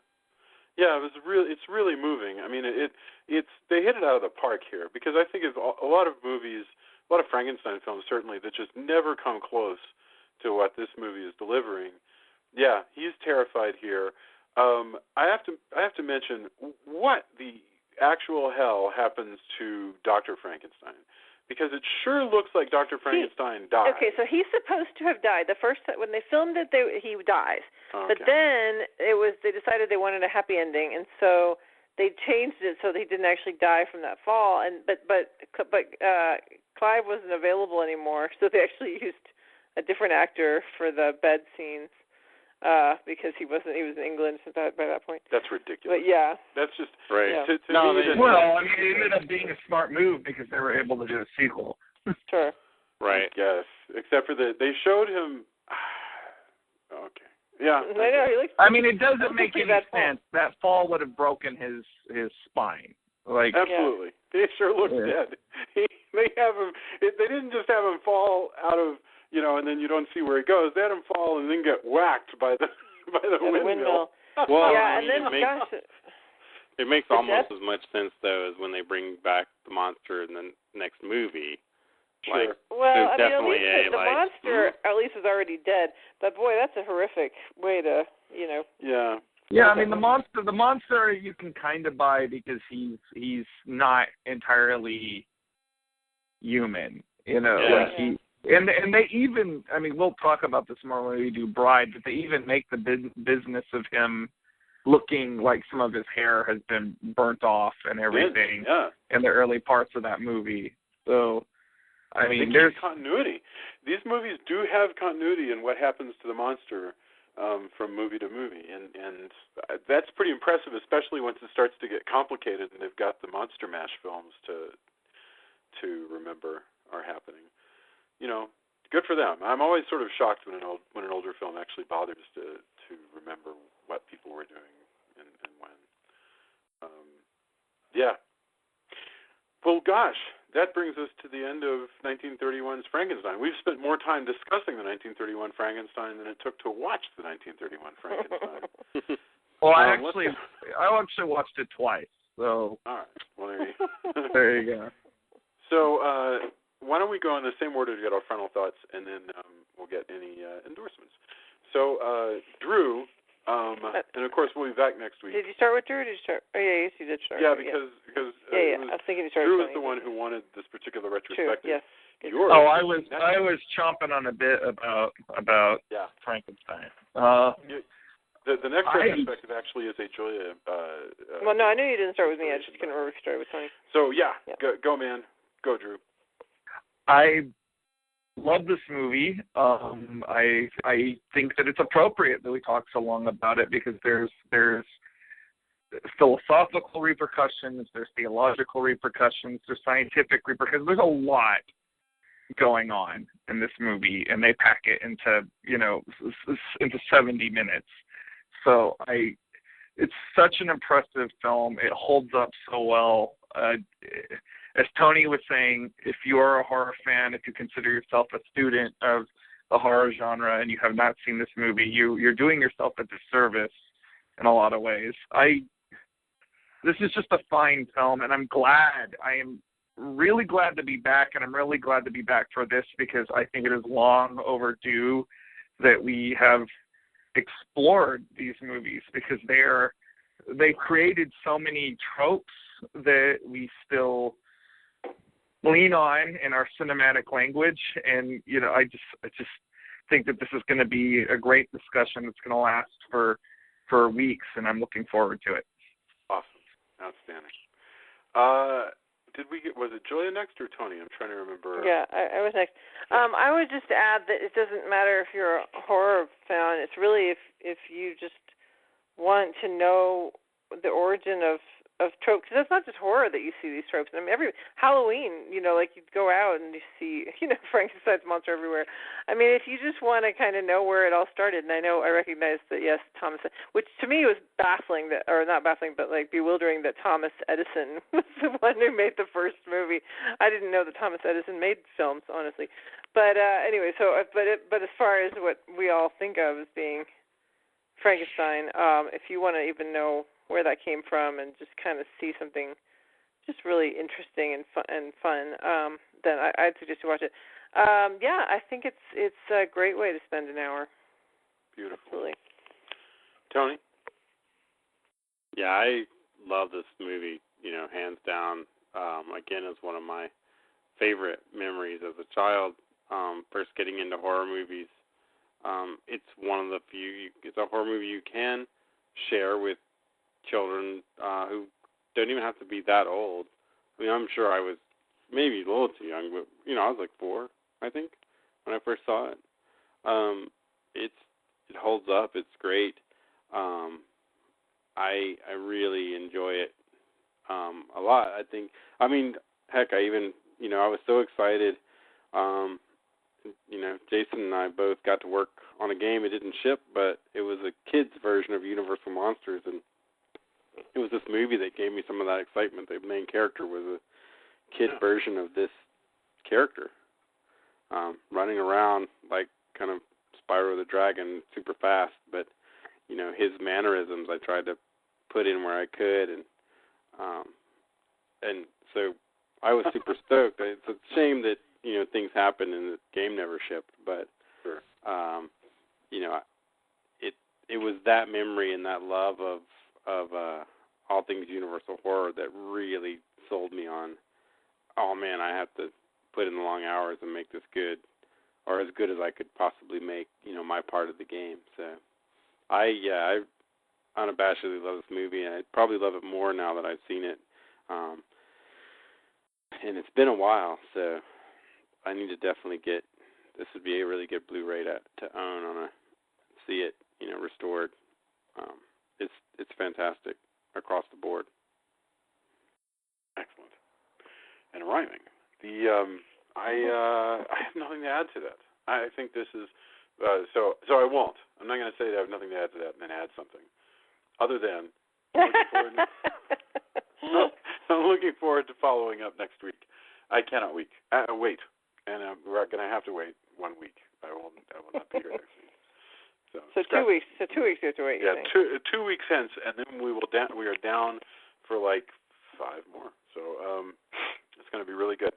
Speaker 2: Yeah, it's really moving. I mean, it's they hit it out of the park here, because I think of a lot of movies, a lot of Frankenstein films certainly, that just never come close to what this movie is delivering. Yeah, he's terrified here. I have to mention what the actual hell happens to Dr. Frankenstein, because it sure looks like Dr. Frankenstein died.
Speaker 4: Okay, so he's supposed to have died. The first time when they filmed it, he dies.
Speaker 2: Okay.
Speaker 4: But then they decided they wanted a happy ending, and so they changed it so that he didn't actually die from that fall. But Clive wasn't available anymore, so they actually used a different actor for the bed scenes because he was in England by that point.
Speaker 2: That's ridiculous.
Speaker 4: But yeah,
Speaker 2: that's just
Speaker 1: right.
Speaker 4: Yeah.
Speaker 3: It ended up being a smart move because they were able to do a sequel.
Speaker 4: Sure.
Speaker 1: Right.
Speaker 2: Yes, except for they showed him. Yeah.
Speaker 4: I know, he looks
Speaker 3: I mean, it doesn't
Speaker 4: That's
Speaker 3: make
Speaker 4: pretty
Speaker 3: any
Speaker 4: bad fall.
Speaker 3: sense. That fall would have broken his spine. Like,
Speaker 2: Absolutely. He sure looks dead. They have him. They didn't just have him fall out of, and then you don't see where he goes. They had him fall and then get whacked by the windmill.
Speaker 1: Well,
Speaker 4: yeah,
Speaker 1: I
Speaker 4: and
Speaker 1: mean,
Speaker 4: then
Speaker 1: it makes almost as much sense though as when they bring back the monster in the next movie.
Speaker 2: Sure.
Speaker 1: Like,
Speaker 4: well, I mean,
Speaker 1: there's
Speaker 4: at least
Speaker 1: definitely
Speaker 4: the monster at least is already dead. But boy, that's a horrific way to,
Speaker 2: Yeah.
Speaker 3: yeah, I mean, the monster you can kind of buy because he's not entirely human,
Speaker 1: Yeah.
Speaker 3: Like and they even, I mean, we'll talk about this more when we do Bride, but they even make the business of him looking like some of his hair has been burnt off and everything in the early parts of that movie. So, I mean, there's
Speaker 2: continuity. These movies do have continuity in what happens to the monster from movie to movie, and that's pretty impressive, especially once it starts to get complicated and they've got the Monster Mash films to remember are happening. Good for them. I'm always sort of shocked when an older film actually bothers to remember what people were doing and when. Yeah. Well, gosh, that brings us to the end of 1931's Frankenstein. We've spent more time discussing the 1931 Frankenstein than it took to watch the 1931 Frankenstein.
Speaker 3: Well, I actually watched it twice. So
Speaker 2: all right. Well,
Speaker 3: there you go.
Speaker 2: So why don't we go in the same order to get our final thoughts, and then we'll get any endorsements. So Drew, and of course we'll be back next week.
Speaker 4: Did you start with Drew? Or did you start? Oh yeah, yes, you did start.
Speaker 2: Yeah, because
Speaker 4: I was thinking you started.
Speaker 2: Drew was the one who wanted this particular retrospective.
Speaker 4: True, yes.
Speaker 3: I was chomping on a bit about Frankenstein.
Speaker 2: The next retrospective actually is a Julia.
Speaker 4: Well, no, I knew you didn't start with me. I just couldn't remember if you started with Tony.
Speaker 2: So go man, go Drew.
Speaker 3: I love this movie. I think that it's appropriate that we talk so long about it because there's philosophical repercussions, there's theological repercussions, there's scientific repercussions. There's a lot going on in this movie, and they pack it into 70 minutes. So it's such an impressive film. It holds up so well. As Tony was saying, if you are a horror fan, if you consider yourself a student of the horror genre and you have not seen this movie, you're doing yourself a disservice in a lot of ways. This is just a fine film, and I'm glad. I am really glad to be back, and I'm really glad to be back for this because I think it is long overdue that we have explored these movies because they created so many tropes that we still lean on in our cinematic language, and I just think that this is going to be a great discussion that's going to last for weeks, and I'm looking forward to it.
Speaker 2: Awesome, outstanding. Was it Julia next or Tony? I'm trying to remember.
Speaker 4: Yeah, I was next. I would just add that it doesn't matter if you're a horror fan. It's really if you just want to know the origin of tropes, because it's not just horror that you see these tropes. I mean, every Halloween, like you'd go out and you see, Frankenstein's monster everywhere. I mean, if you just want to kind of know where it all started, and I recognize that, yes, Thomas, which to me was baffling, or not baffling, but like bewildering that Thomas Edison was the one who made the first movie. I didn't know that Thomas Edison made films, honestly. But anyway, but as far as what we all think of as being Frankenstein, if you want to even know where that came from and just kind of see something just really interesting and fun, then I'd suggest you watch it. I think it's a great way to spend an hour.
Speaker 2: Beautiful.
Speaker 4: Absolutely.
Speaker 2: Tony?
Speaker 1: Yeah, I love this movie, hands down. Again, it's one of my favorite memories as a child, first getting into horror movies. It's one of the few, it's a horror movie you can share with children who don't even have to be that old. I mean, I'm sure I was maybe a little too young, but, I was like 4, I think, when I first saw it. It holds up. It's great. I really enjoy it a lot. I mean, heck, I even, I was so excited Jason and I both got to work on a game. It didn't ship, but it was a kid's version of Universal Monsters, and it was this movie that gave me some of that excitement. The main character was a kid version of this character, running around like kind of Spyro the Dragon, super fast, but his mannerisms I tried to put in where I could, and so I was super stoked. It's a shame that things happened and the game never shipped, but
Speaker 2: sure.
Speaker 1: It was that memory and that love of all things Universal Horror that really sold me on, oh man, I have to put in the long hours and make this good, or as good as I could possibly make, my part of the game. So I unabashedly love this movie, and I probably love it more now that I've seen it. And it's been a while, so I need to definitely this would be a really good Blu-ray to own see it, restored. It's fantastic across the board.
Speaker 2: Excellent. And rhyming. I have nothing to add to that. I think this is so I won't. I'm not going to say that I have nothing to add to that and then add something. Other than I'm looking forward to following up next week. I cannot wait, and we're going to have to wait 1 week. I will not be here next week. So
Speaker 4: 2 weeks. So 2 weeks you have to wait.
Speaker 2: Yeah, 2 weeks hence, and then we are down for like 5 more. So it's going to be really good.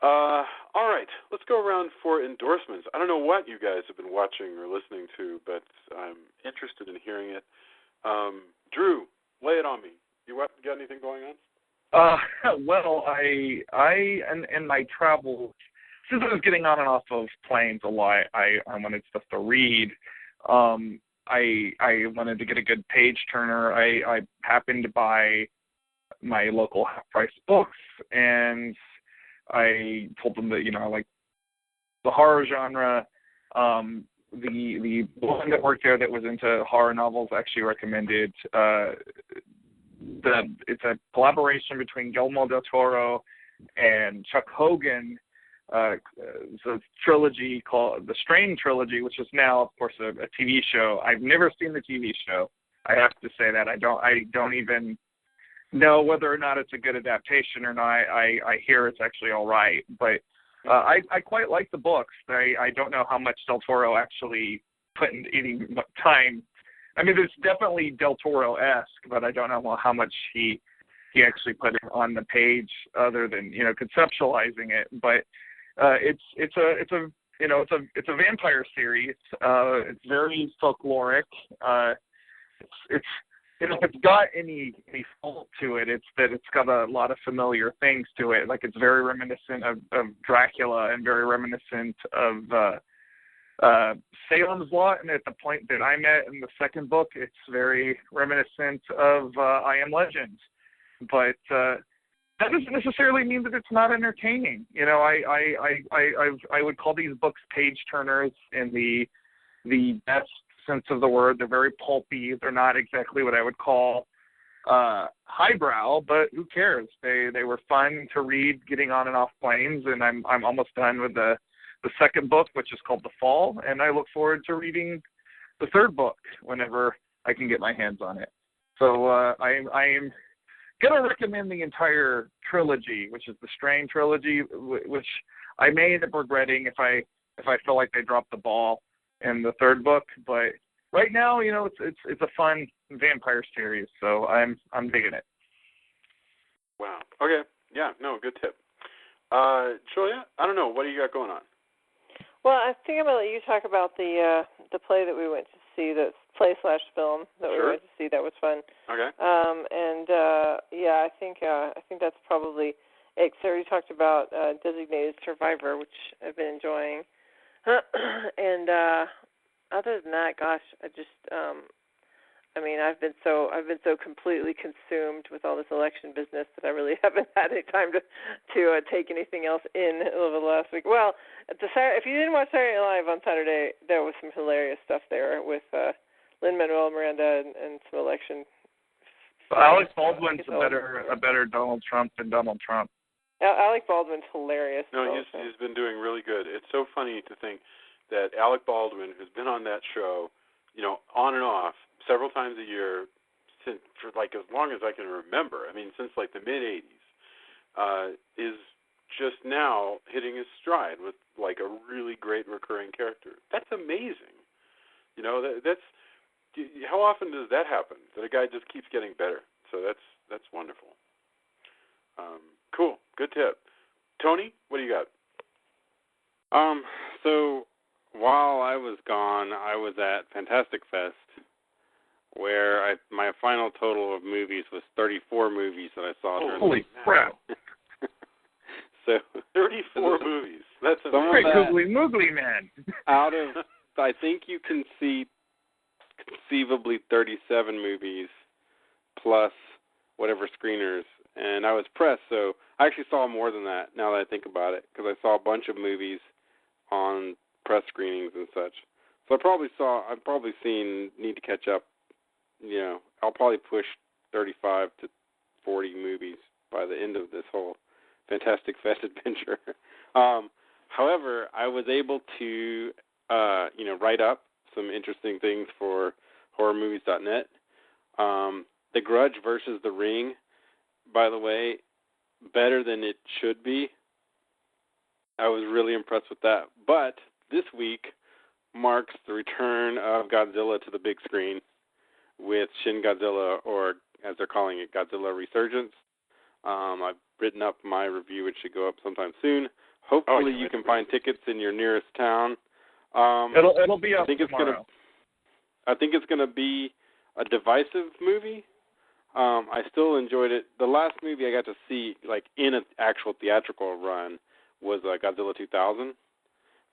Speaker 2: All right, let's go around for endorsements. I don't know what you guys have been watching or listening to, but I'm interested in hearing it. Drew, lay it on me. You got anything going on?
Speaker 3: Well, I in my travels, since I was getting on and off of planes a lot, I wanted stuff to read. I wanted to get a good page turner. I happened to buy my local half-price books, and I told them that I like the horror genre. The woman that worked there that was into horror novels actually recommended it's a collaboration between Guillermo del Toro and Chuck Hogan. It's a trilogy called the Strain Trilogy, which is now, of course, a TV show. I've never seen the TV show. I have to say that I don't even know whether or not it's a good adaptation or not. I hear it's actually all right, but I quite like the books. I don't know how much Del Toro actually put in any time. I mean, it's definitely Del Toro-esque, but I don't know how much he actually put it on the page, other than conceptualizing it. But it's a vampire series. It's very folkloric. It's if it's got any fault to it, it's that it's got a lot of familiar things to it. Like, it's very reminiscent of Dracula and very reminiscent of Salem's Lot, and at the point that I'm at in the second book, it's very reminiscent of I Am Legend. But that doesn't necessarily mean that it's not entertaining. I would call these books page turners in the best sense of the word. They're very pulpy. They're not exactly what I would call highbrow, but who cares? They were fun to read getting on and off planes, and I'm almost done with the second book, which is called The Fall, and I look forward to reading the third book whenever I can get my hands on it. So I am going to recommend the entire trilogy, which is the Strain Trilogy, which I may end up regretting if I feel like they dropped the ball in the third book. But right now, it's a fun vampire series, so I'm digging it.
Speaker 2: Wow. Okay. Yeah. No. Good tip. Julia, I don't know. What do you got going on?
Speaker 4: Well, I think I'm going to let you talk about the play that we went to see, the play/film that we went to see. That was fun.
Speaker 2: Okay.
Speaker 4: I think that's probably it. So we talked about Designated Survivor, which I've been enjoying. And other than that, gosh, I've been so completely consumed with all this election business that I really haven't had any time to take anything else in over the last week. Well, if you didn't watch Saturday Night Live on Saturday, there was some hilarious stuff there with Lin-Manuel Miranda and some election.
Speaker 3: Alex Baldwin's a better Donald Trump than Donald Trump.
Speaker 4: Alec Baldwin's hilarious.
Speaker 2: No, he's been doing really good. It's so funny to think that Alec Baldwin, who's been on that show, on and off several times a year for like as long as I can remember. I mean, since like the mid '80s, is just now hitting his stride with like a really great recurring character. That's amazing. That's how often does that happen? That a guy just keeps getting better. So that's wonderful. Cool. Good tip. Tony, what do you got?
Speaker 1: So while I was gone, I was at Fantastic Fest, where my final total of movies was 34 movies that I saw.
Speaker 3: Holy crap!
Speaker 1: So
Speaker 2: 34 movies. That's amazing.
Speaker 3: Great googly moogly, man.
Speaker 1: Out of, I think you can see conceivably 37 movies plus whatever screeners. And I was pressed, so I actually saw more than that now that I think about it, because I saw a bunch of movies on press screenings and such. So I've probably need to catch up. I'll probably push 35 to 40 movies by the end of this whole Fantastic Fest adventure. However, I was able to, write up some interesting things for horrormovies.net. The Grudge versus The Ring, by the way, better than it should be. I was really impressed with that. But this week marks the return of Godzilla to the big screen with Shin Godzilla, or as they're calling it, Godzilla Resurgence. I've written up my review, which should go up sometime soon. Hopefully you can find tickets in your nearest town.
Speaker 3: It'll be up tomorrow.
Speaker 1: I think it's gonna be a divisive movie. I still enjoyed it. The last movie I got to see, like in an actual theatrical run, was Godzilla 2000.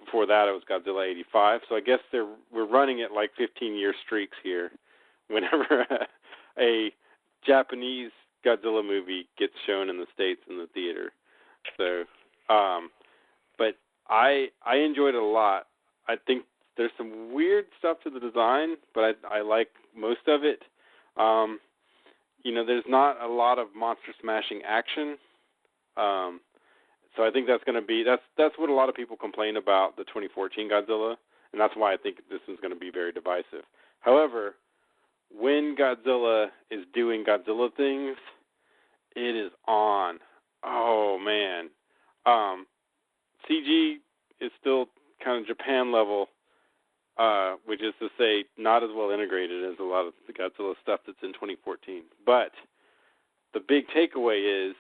Speaker 1: Before that, it was Godzilla 85. So I guess we're running at like 15-year streaks here. Whenever a Japanese Godzilla movie gets shown in the States in the theater. So, but I enjoyed it a lot. I think there's some weird stuff to the design, but I like most of it. There's not a lot of monster smashing action. So I think that's going to be that's what a lot of people complain about the 2014 Godzilla, and that's why I think this is going to be very divisive. However, when Godzilla is doing Godzilla things, it is on. Oh man, CG is still kind of Japan level, which is to say not as well integrated as a lot of the Godzilla stuff that's in 2014. But the big takeaway is,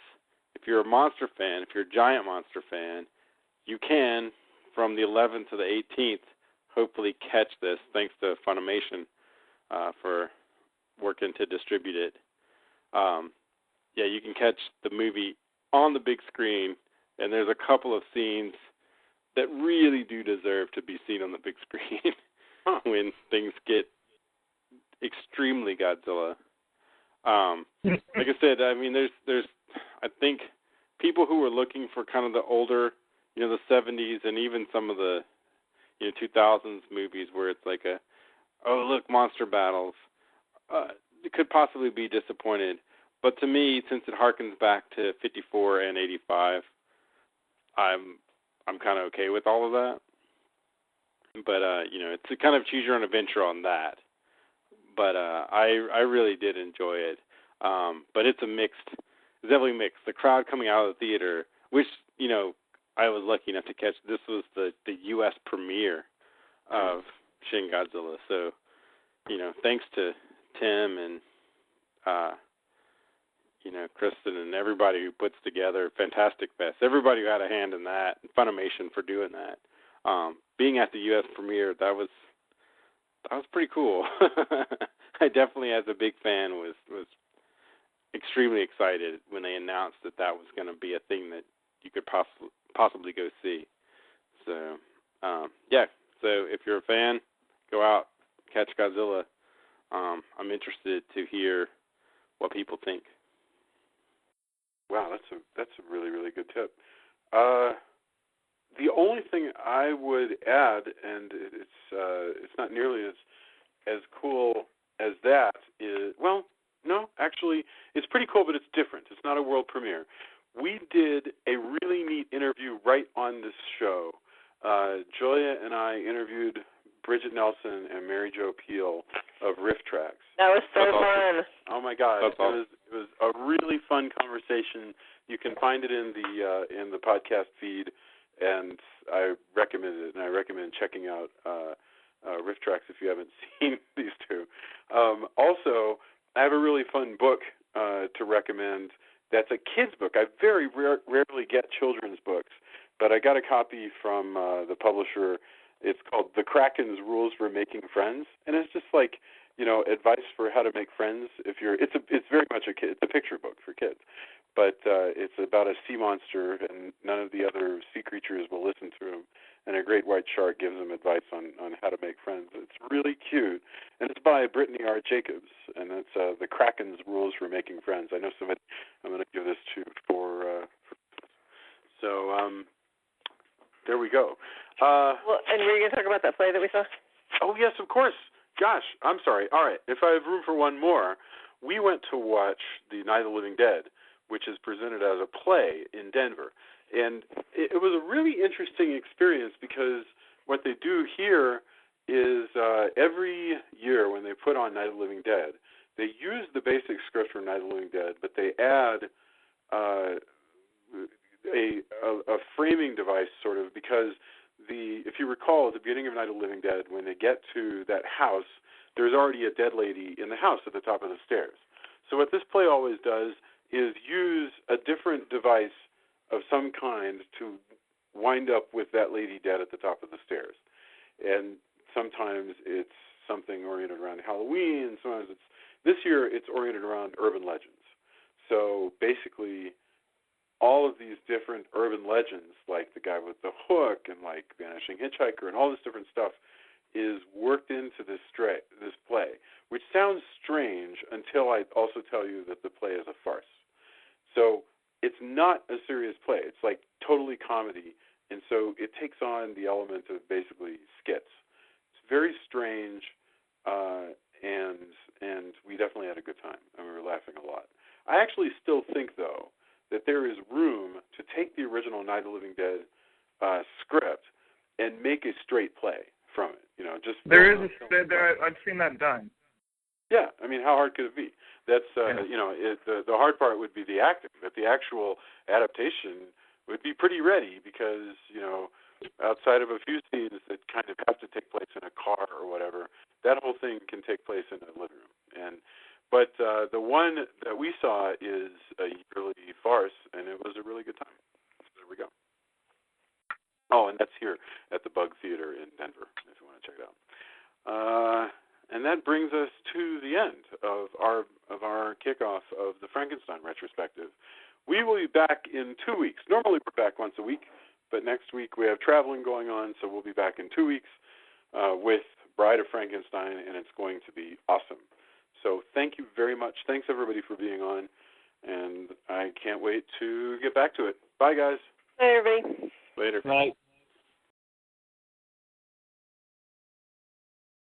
Speaker 1: if you're a monster fan, if you're a giant monster fan, you can, from the 11th to the 18th, hopefully catch this, thanks to Funimation for working to distribute it. You can catch the movie on the big screen, and there's a couple of scenes that really do deserve to be seen on the big screen when things get extremely Godzilla. Like I said, I mean, there's I think people who are looking for kind of the older, the 70s and even some of the 2000s movies where it's like monster battles, it could possibly be disappointed. But to me, since it harkens back to 54 and 85, I'm kind of okay with all of that. But it's a kind of choose your own adventure on that. But I really did enjoy it. But it's definitely mixed. The crowd coming out of the theater, which I was lucky enough to catch. This was the U.S. premiere of Shin Godzilla. So thanks to Tim and Kristen and everybody who puts together Fantastic Fest, everybody who had a hand in that, and Funimation for doing that. Being at the U.S. premiere, that was pretty cool. I definitely, as a big fan, was extremely excited when they announced that was going to be a thing that you could possibly go see. So, So if you're a fan, go out, catch Godzilla. I'm interested to hear what people think.
Speaker 2: Wow, that's a really, really good tip. The only thing I would add, and it's not nearly as cool as that, is, well, no, actually, it's pretty cool, but it's different. It's not a world premiere. We did a show, Julia and I interviewed Bridget Nelson and Mary Jo Peel of Riff Tracks.
Speaker 4: That was so
Speaker 1: That's awesome.
Speaker 4: fun.
Speaker 2: Oh my God,
Speaker 1: That's awesome.
Speaker 2: It was a really fun conversation. You can find it in the podcast feed, and I recommend it. And I recommend checking out Riff Tracks if you haven't seen these two. Also, I have a really fun book to recommend. That's a kid's book. I very rarely get children's books, but I got a copy from the publisher. It's called The Kraken's Rules for Making Friends, and it's just like, advice for how to make friends. It's very much it's a picture book for kids, but it's about a sea monster, and none of the other sea creatures will listen to him. And a great white shark gives him advice on how to make friends. It's really cute, and it's by Brittany R. Jacobs, and it's The Kraken's Rules for Making Friends. I know somebody I'm going to give this to for there we go.
Speaker 4: Well, and were you going to talk about that play that we saw?
Speaker 2: Oh, yes, of course. Gosh, I'm sorry. All right, if I have room for one more, we went to watch The Night of the Living Dead, which is presented as a play in Denver. And it was a really interesting experience because what they do here is every year when they put on Night of the Living Dead, they use the basic script from Night of the Living Dead, but they add a framing device, sort of, because if you recall, at the beginning of Night of the Living Dead, when they get to that house, there's already a dead lady in the house at the top of the stairs. So what this play always does is use a different device of some kind to wind up with that lady dead at the top of the stairs. And sometimes it's something oriented around Halloween, sometimes this year it's oriented around urban legends. So basically, all of these different urban legends, like the guy with the hook and like Vanishing Hitchhiker and all this different stuff, is worked into this play, which sounds strange until I also tell you that the play is a farce. So it's not a serious play. It's like totally comedy, and so it takes on the element of basically skits. It's very strange, and we definitely had a good time, and we were laughing a lot. I actually still think, though, that there is room to take the original Night of the Living Dead script and make a straight play from it.
Speaker 3: I've seen that done.
Speaker 2: Yeah, I mean, how hard could it be? That's the hard part would be the acting, but the actual adaptation would be pretty ready because outside of a few scenes that kind of have to take place in a car or whatever, that whole thing can take place in a living room. But the one that we saw is a yearly farce, and it was a really good time. So there we go. Oh, and that's here at the Bug Theater in Denver, if you want to check it out. And that brings us to the end of our kickoff of the Frankenstein retrospective. We will be back in 2 weeks. Normally we're back once a week, but next week we have traveling going on, so we'll be back in 2 weeks with Bride of Frankenstein, and it's going to be awesome. So thank you very much. Thanks, everybody, for being on, and I can't wait to get back to it. Bye, guys.
Speaker 4: Bye, everybody.
Speaker 2: Later.
Speaker 3: Right.